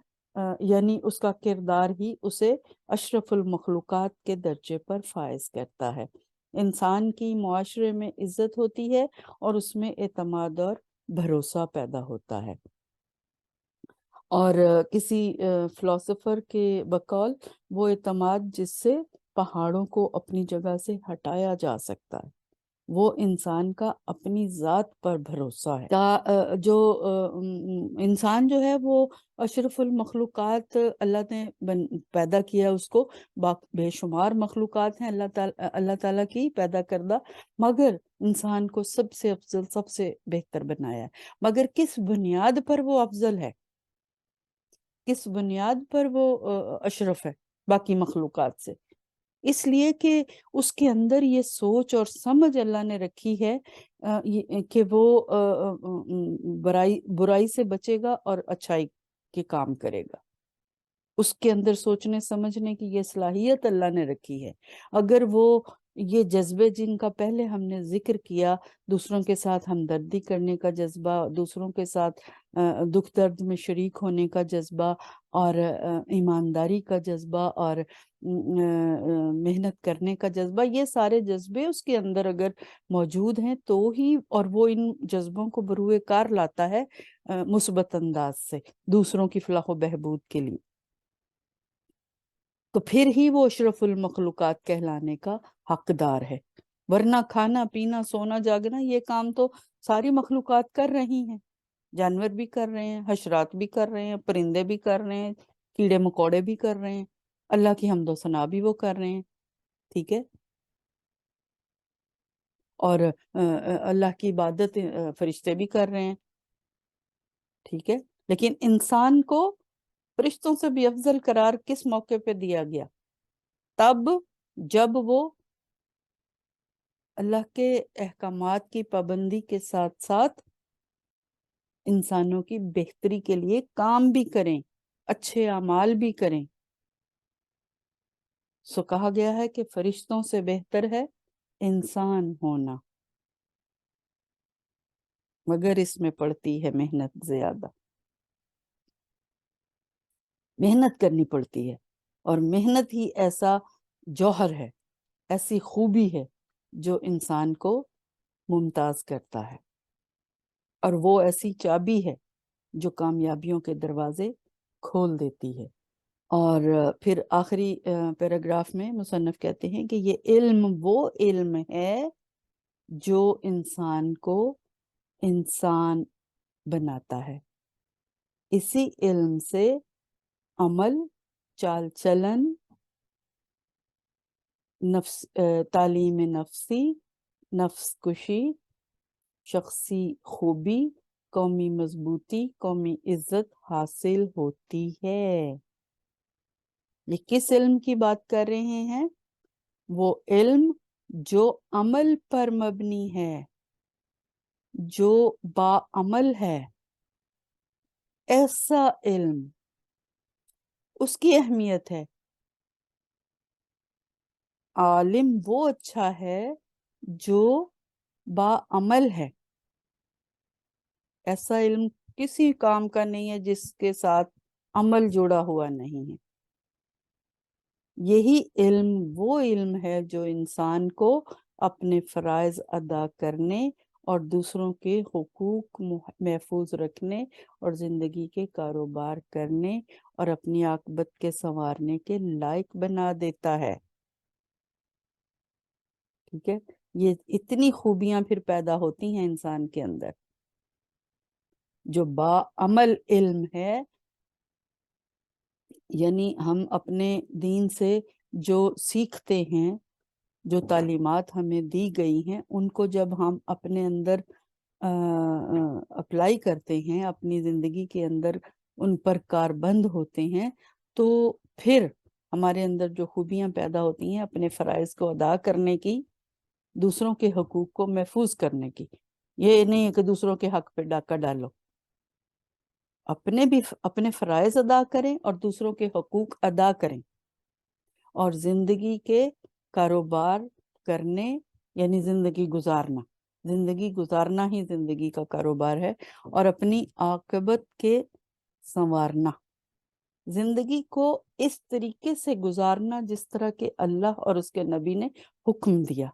یعنی اس کا کردار ہی اسے اشرف المخلوقات کے درجے پر فائز کرتا ہے۔ انسان کی معاشرے میں عزت ہوتی ہے اور اس میں اعتماد اور بھروسہ پیدا ہوتا ہے۔ اور کسی فلاسفر کے بقول، وہ اعتماد جس سے پہاڑوں کو اپنی جگہ سے ہٹایا جا سکتا ہے، وہ انسان کا اپنی ذات پر بھروسہ ہے۔ جو انسان جو ہے وہ اشرف المخلوقات اللہ نے پیدا کیا، اس کو بے شمار مخلوقات ہیں اللہ تعالیٰ کی پیدا کردہ، مگر انسان کو سب سے افضل، سب سے بہتر بنایا ہے۔ مگر کس بنیاد پر وہ افضل ہے، کس بنیاد پر وہ اشرف ہے باقی مخلوقات سے؟ اس لیے کہ اس کے اندر یہ سوچ اور سمجھ اللہ نے رکھی ہے کہ وہ برائی سے بچے گا اور اچھائی کے کام کرے گا۔ اس کے اندر سوچنے سمجھنے کی یہ صلاحیت اللہ نے رکھی ہے۔ اگر وہ یہ جذبے جن کا پہلے ہم نے ذکر کیا، دوسروں کے ساتھ ہمدردی کرنے کا جذبہ، دوسروں کے ساتھ دکھ درد میں شریک ہونے کا جذبہ، اور ایمانداری کا جذبہ، اور محنت کرنے کا جذبہ، یہ سارے جذبے اس کے اندر اگر موجود ہیں تو ہی، اور وہ ان جذبوں کو بروئے کار لاتا ہے مثبت انداز سے دوسروں کی فلاح و بہبود کے لیے، تو پھر ہی وہ اشرف المخلوقات کہلانے کا حقدار ہے۔ ورنہ کھانا پینا سونا جاگنا یہ کام تو ساری مخلوقات کر رہی ہیں، جانور بھی کر رہے ہیں، حشرات بھی کر رہے ہیں، پرندے بھی کر رہے ہیں، کیڑے مکوڑے بھی کر رہے ہیں، اللہ کی حمد و ثنا بھی وہ کر رہے ہیں، ٹھیک ہے؟ اور اللہ کی عبادت فرشتے بھی کر رہے ہیں، ٹھیک ہے؟ لیکن انسان کو فرشتوں سے بھی افضل قرار کس موقع پہ دیا گیا؟ تب جب وہ اللہ کے احکامات کی پابندی کے ساتھ ساتھ انسانوں کی بہتری کے لیے کام بھی کریں، اچھے اعمال بھی کریں۔ سو کہا گیا ہے کہ فرشتوں سے بہتر ہے انسان ہونا، مگر اس میں پڑتی ہے محنت زیادہ، محنت کرنی پڑتی ہے، اور محنت ہی ایسا جوہر ہے، ایسی خوبی ہے جو انسان کو ممتاز کرتا ہے، اور وہ ایسی چابی ہے جو کامیابیوں کے دروازے کھول دیتی ہے۔ اور پھر آخری پیراگراف میں مصنف کہتے ہیں کہ یہ علم وہ علم ہے جو انسان کو انسان بناتا ہے۔ اسی علم سے عمل، چال چلن، تعلیم نفسی، نفس کشی، شخصی خوبی، قومی مضبوطی، قومی عزت حاصل ہوتی ہے۔ یہ کس علم کی بات کر رہے ہیں؟ وہ علم جو عمل پر مبنی ہے، جو باعمل ہے، ایسا علم، اس کی اہمیت ہے۔ عالم وہ اچھا ہے جو باعمل ہے۔ ایسا علم کسی کام کا نہیں ہے جس کے ساتھ عمل جڑا ہوا نہیں ہے۔ یہی علم وہ علم ہے جو انسان کو اپنے فرائض ادا کرنے اور دوسروں کے حقوق محفوظ رکھنے اور زندگی کے کاروبار کرنے اور اپنی عاقبت کے سنوارنے کے لائق بنا دیتا ہے، ٹھیک ہے؟ یہ اتنی خوبیاں پھر پیدا ہوتی ہیں انسان کے اندر۔ جو باعمل علم ہے، یعنی ہم اپنے دین سے جو سیکھتے ہیں، جو تعلیمات ہمیں دی گئی ہیں، ان کو جب ہم اپنے اندر اپلائی کرتے ہیں، اپنی زندگی کے اندر ان پر کاربند ہوتے ہیں، تو پھر ہمارے اندر جو خوبیاں پیدا ہوتی ہیں اپنے فرائض کو ادا کرنے کی، دوسروں کے حقوق کو محفوظ کرنے کی۔ یہ نہیں ہے کہ دوسروں کے حق پہ ڈاکہ ڈالو، اپنے فرائض ادا کریں اور دوسروں کے حقوق ادا کریں، اور زندگی کے کاروبار کرنے یعنی زندگی گزارنا ہی زندگی کا کاروبار ہے، اور اپنی عاقبت کے سنوارنا، زندگی کو اس طریقے سے گزارنا جس طرح کہ اللہ اور اس کے نبی نے حکم دیا۔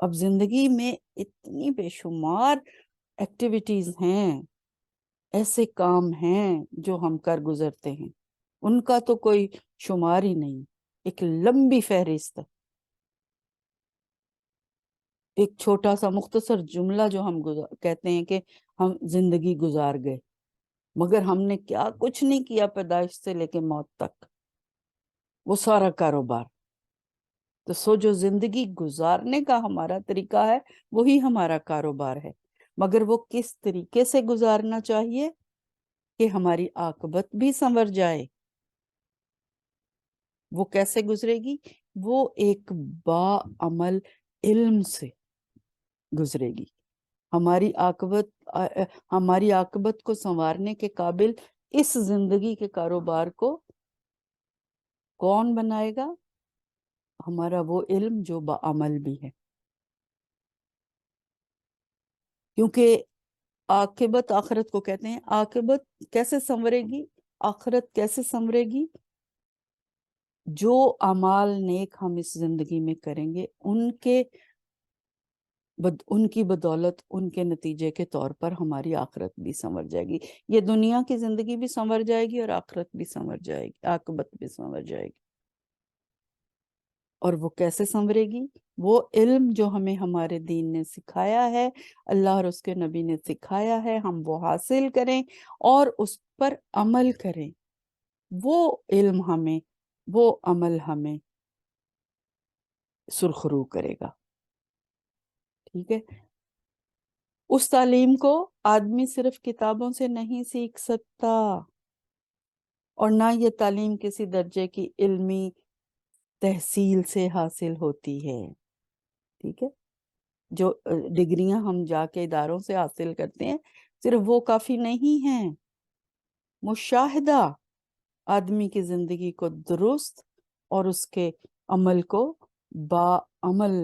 اب زندگی میں اتنی بے شمار ایکٹیویٹیز ہیں، ایسے کام ہیں جو ہم کر گزرتے ہیں، ان کا تو کوئی شمار ہی نہیں، ایک لمبی فہرست ہے۔ ایک چھوٹا سا مختصر جملہ جو ہم کہتے ہیں کہ ہم زندگی گزار گئے، مگر ہم نے کیا کچھ نہیں کیا پیدائش سے لے کے موت تک، وہ سارا کاروبار۔ تو جو زندگی گزارنے کا ہمارا طریقہ ہے وہی ہمارا کاروبار ہے، مگر وہ کس طریقے سے گزارنا چاہیے کہ ہماری عاقبت بھی سنور جائے۔ وہ کیسے گزرے گی؟ وہ ایک باعمل علم سے گزرے گی۔ ہماری عاقبت کو سنوارنے کے قابل اس زندگی کے کاروبار کو کون بنائے گا؟ ہمارا وہ علم جو باعمل بھی ہے، کیونکہ عاقبت آخرت کو کہتے ہیں۔ عاقبت کیسے سنورے گی؟ آخرت کیسے سنورے گی؟ جو اعمال نیک ہم اس زندگی میں کریں گے ان کی بدولت، ان کے نتیجے کے طور پر ہماری آخرت بھی سنور جائے گی۔ یہ دنیا کی زندگی بھی سنور جائے گی اور آخرت بھی سنور جائے گی، عاقبت بھی سنور جائے گی۔ اور وہ کیسے سنورے گی؟ وہ علم جو ہمیں ہمارے دین نے سکھایا ہے، اللہ اور اس کے نبی نے سکھایا ہے، ہم وہ حاصل کریں اور اس پر عمل کریں۔ وہ علم ہمیں، وہ عمل ہمیں سرخرو کرے گا، ٹھیک ہے؟ اس تعلیم کو آدمی صرف کتابوں سے نہیں سیکھ سکتا، اور نہ یہ تعلیم کسی درجے کی علمی تحصیل سے حاصل ہوتی ہے، ٹھیک ہے؟ جو ڈگریاں ہم جا کے اداروں سے حاصل کرتے ہیں صرف وہ کافی نہیں ہیں۔ مشاہدہ آدمی کی زندگی کو درست اور اس کے عمل کو باعمل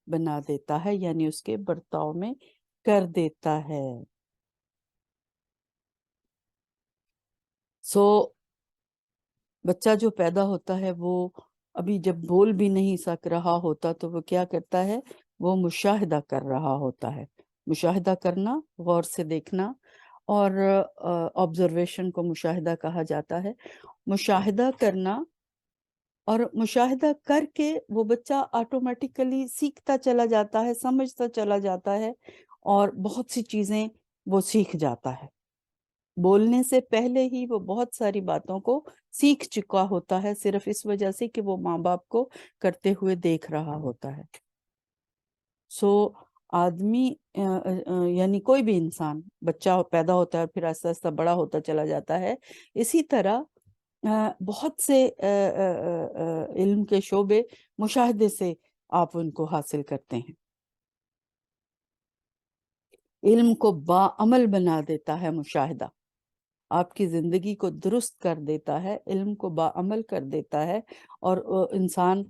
بنا دیتا ہے، یعنی اس کے برتاؤ میں کر دیتا ہے۔ بچہ جو پیدا ہوتا ہے وہ ابھی جب بول بھی نہیں سک رہا ہوتا تو وہ کیا کرتا ہے؟ وہ مشاہدہ کر رہا ہوتا ہے۔ مشاہدہ کرنا، غور سے دیکھنا، اور آبزرویشن کو مشاہدہ کہا جاتا ہے۔ مشاہدہ کرنا، اور مشاہدہ کر کے وہ بچہ آٹومیٹیکلی سیکھتا چلا جاتا ہے، سمجھتا چلا جاتا ہے، اور بہت سی چیزیں وہ سیکھ جاتا ہے۔ بولنے سے پہلے ہی وہ بہت ساری باتوں کو سیکھ چکا ہوتا ہے، صرف اس وجہ سے کہ وہ ماں باپ کو کرتے ہوئے دیکھ رہا ہوتا ہے۔ آدمی یعنی کوئی بھی انسان، بچہ پیدا ہوتا ہے اور پھر آہستہ آہستہ بڑا ہوتا چلا جاتا ہے، اسی طرح بہت سے علم کے شعبے مشاہدے سے آپ ان کو حاصل کرتے ہیں۔ علم کو باعمل بنا دیتا ہے مشاہدہ، آپ کی زندگی کو درست کر دیتا ہے، علم کو باعمل کر دیتا ہے، اور انسان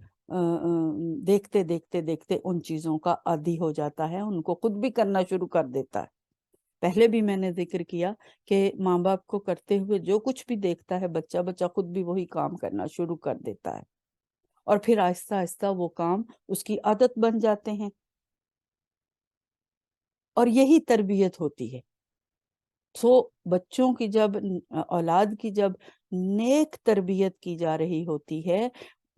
دیکھتے دیکھتے دیکھتے ان چیزوں کا عادی ہو جاتا ہے، ان کو خود بھی کرنا شروع کر دیتا ہے۔ پہلے بھی میں نے ذکر کیا کہ ماں باپ کو کرتے ہوئے جو کچھ بھی دیکھتا ہے بچہ خود بھی وہی کام کرنا شروع کر دیتا ہے، اور پھر آہستہ آہستہ وہ کام اس کی عادت بن جاتے ہیں، اور یہی تربیت ہوتی ہے۔ بچوں کی جب، اولاد کی جب نیک تربیت کی جا رہی ہوتی ہے،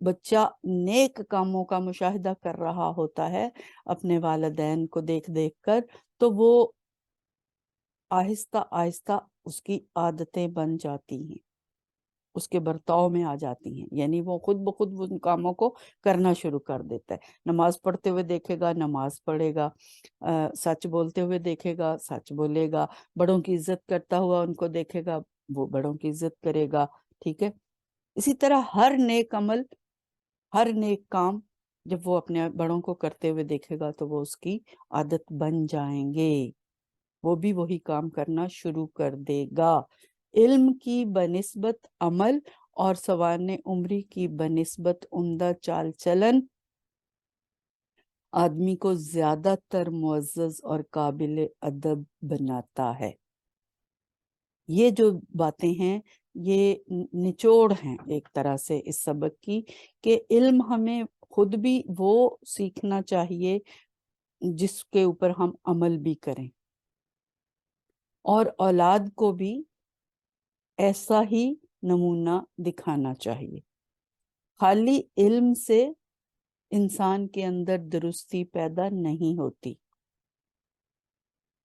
بچہ نیک کاموں کا مشاہدہ کر رہا ہوتا ہے اپنے والدین کو دیکھ دیکھ کر، تو وہ آہستہ آہستہ اس کی عادتیں بن جاتی ہیں، اس کے برتاؤ میں آ جاتی ہیں، یعنی وہ خود بخود ان کاموں کو کرنا شروع کر دیتا ہے۔ نماز پڑھتے ہوئے دیکھے گا، نماز پڑھے گا، سچ بولتے ہوئے دیکھے گا، سچ بولے گا، بڑوں کی عزت کرتا ہوا ان کو دیکھے گا، وہ بڑوں کی عزت کرے گا، ٹھیک ہے؟ اسی طرح ہر نیک عمل، ہر نیک کام جب وہ اپنے بڑوں کو کرتے ہوئے دیکھے گا تو وہ اس کی عادت بن جائیں گے، وہ بھی وہی کام کرنا شروع کر دے گا۔ علم کی بنسبت عمل اور सवाने उम्री की बनिस्बत उम्दा चाल चलन आदमी को ज्यादातर मुअज़्ज़ज़ और काबिल अदब बनाता है। ये जो बातें हैं ये निचोड़ हैं एक तरह से इस सबक की, कि इल्म हमें खुद भी वो सीखना चाहिए जिसके ऊपर हम अमल भी करें, और औलाद को भी ऐसा ही नमूना दिखाना चाहिए। खाली इल्म से इंसान के अंदर दुरुस्ती पैदा नहीं होती,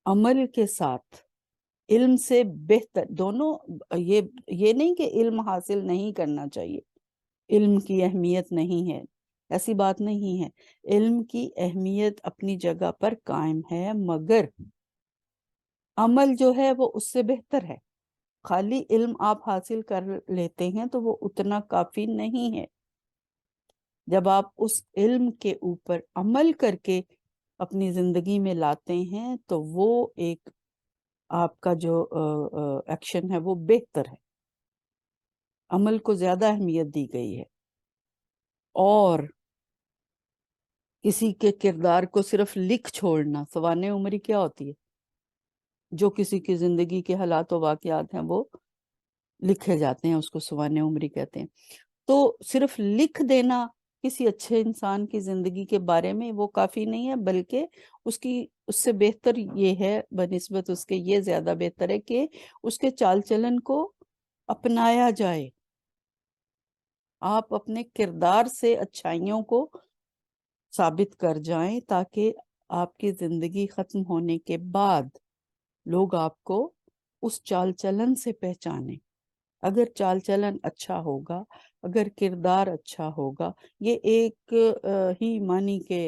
अमल के साथ इल्म से बेहतर दोनों, ये नहीं कि इल्म हासिल नहीं करना चाहिए, इल्म की अहमियत नहीं है, ऐसी बात नहीं है। इल्म की अहमियत अपनी जगह पर कायम है, मगर अमल जो है वो उससे बेहतर है। खाली इल्म आप हासिल कर लेते हैं तो वो उतना काफी नहीं है। जब आप उस इल्म के ऊपर अमल करके अपनी जिंदगी में लाते हैं तो वो एक आपका जो एक्शन है वो बेहतर है, अमल को ज्यादा अहमियत दी गई है। और किसी के किरदार को सिर्फ लिख छोड़ना, सवाने उम्री क्या होती है? जो किसी की जिंदगी के हालात व वाक़यात हैं वो लिखे जाते हैं, उसको सवाने उम्री कहते हैं। तो सिर्फ लिख देना किसी अच्छे इंसान की जिंदगी के बारे में वो काफी नहीं है, बल्कि उससे बेहतर ये है, बनिस्बत उसके ये ज्यादा बेहतर है कि उसके चाल चलन को अपनाया जाए। आप अपने किरदार से अच्छाइयों को साबित कर जाएं ताकि आपकी जिंदगी खत्म होने के बाद लोग आपको उस चाल चलन से पहचाने। अगर चाल चलन अच्छा होगा, अगर किरदार अच्छा होगा, ये एक ही मानी के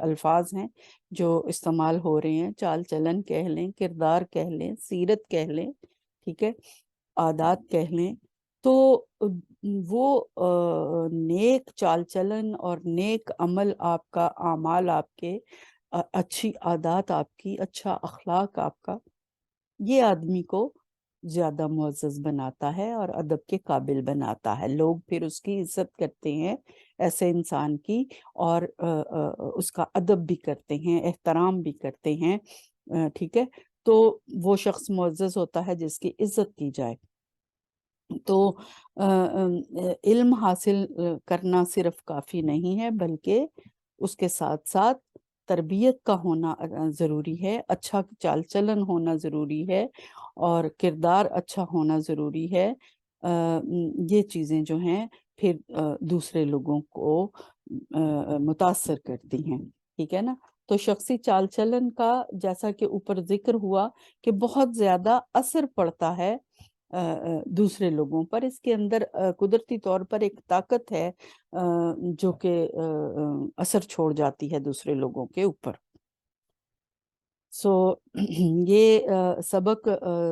अल्फाज हैं जो इस्तेमाल हो रहे हैं। चाल चलन कह लें, किरदार कह लें, सीरत कह लें, ठीक है, आदात कह लें, तो वो नेक चाल चलन और नेक अमल आपका, आमाल आपके, अच्छी आदात आपकी, अच्छा अखलाक आपका, ये आदमी को ज्यादा मुअज़्ज़ज़ बनाता है और अदब के काबिल बनाता है। लोग फिर उसकी इज्जत करते हैं ऐसे इंसान की, और उसका अदब भी करते हैं, एहतराम भी करते हैं, ठीक है। तो वो शख्स मुअज़्ज़ज़ होता है जिसकी इज्जत की जाए। तो इल्म हासिल करना सिर्फ काफ़ी नहीं है, बल्कि उसके साथ साथ तरबियत का होना ज़रूरी है, अच्छा चाल चलन होना ज़रूरी है, और किरदार अच्छा होना ज़रूरी है। ये चीज़ें जो हैं फिर दूसरे लोगों को मुतासर करती हैं, ठीक है ना। तो शख्सी चाल चलन का, जैसा कि ऊपर जिक्र हुआ, कि बहुत ज़्यादा असर पड़ता है दूसरे लोगों पर। इसके अंदर कुदरती तौर पर एक ताकत है जो कि असर छोड़ जाती है दूसरे लोगों के ऊपर। सो ये सबक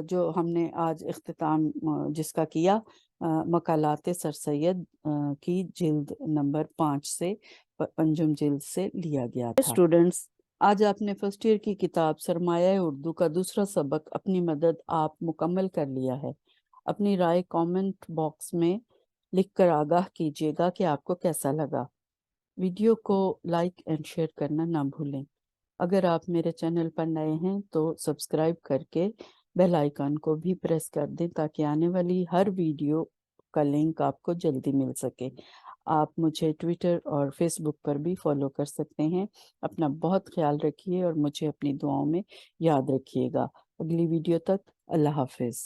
जो हमने आज इख्तिताम जिसका किया, मकालात सर सैयद की जिल्द नंबर 5 से, पंजुम जिल्द से लिया गया था। स्टूडेंट्स, आज आपने फर्स्ट ईयर की किताब सरमाया उर्दू का दूसरा सबक अपनी मदद आप मुकम्मल कर लिया है। अपनी राय कमेंट बॉक्स में लिखकर आगाह कीजिएगा कि आपको कैसा लगा। वीडियो को लाइक एंड शेयर करना ना भूलें। अगर आप मेरे चैनल पर नए हैं तो सब्सक्राइब करके बेल आइकन को भी प्रेस कर दें ताकि आने वाली हर वीडियो का लिंक आपको जल्दी मिल सके। आप मुझे ट्विटर और फेसबुक पर भी फॉलो कर सकते हैं। अपना बहुत ख्याल रखिए और मुझे अपनी दुआओं में याद रखिएगा। अगली वीडियो तक अल्लाह हाफिज़।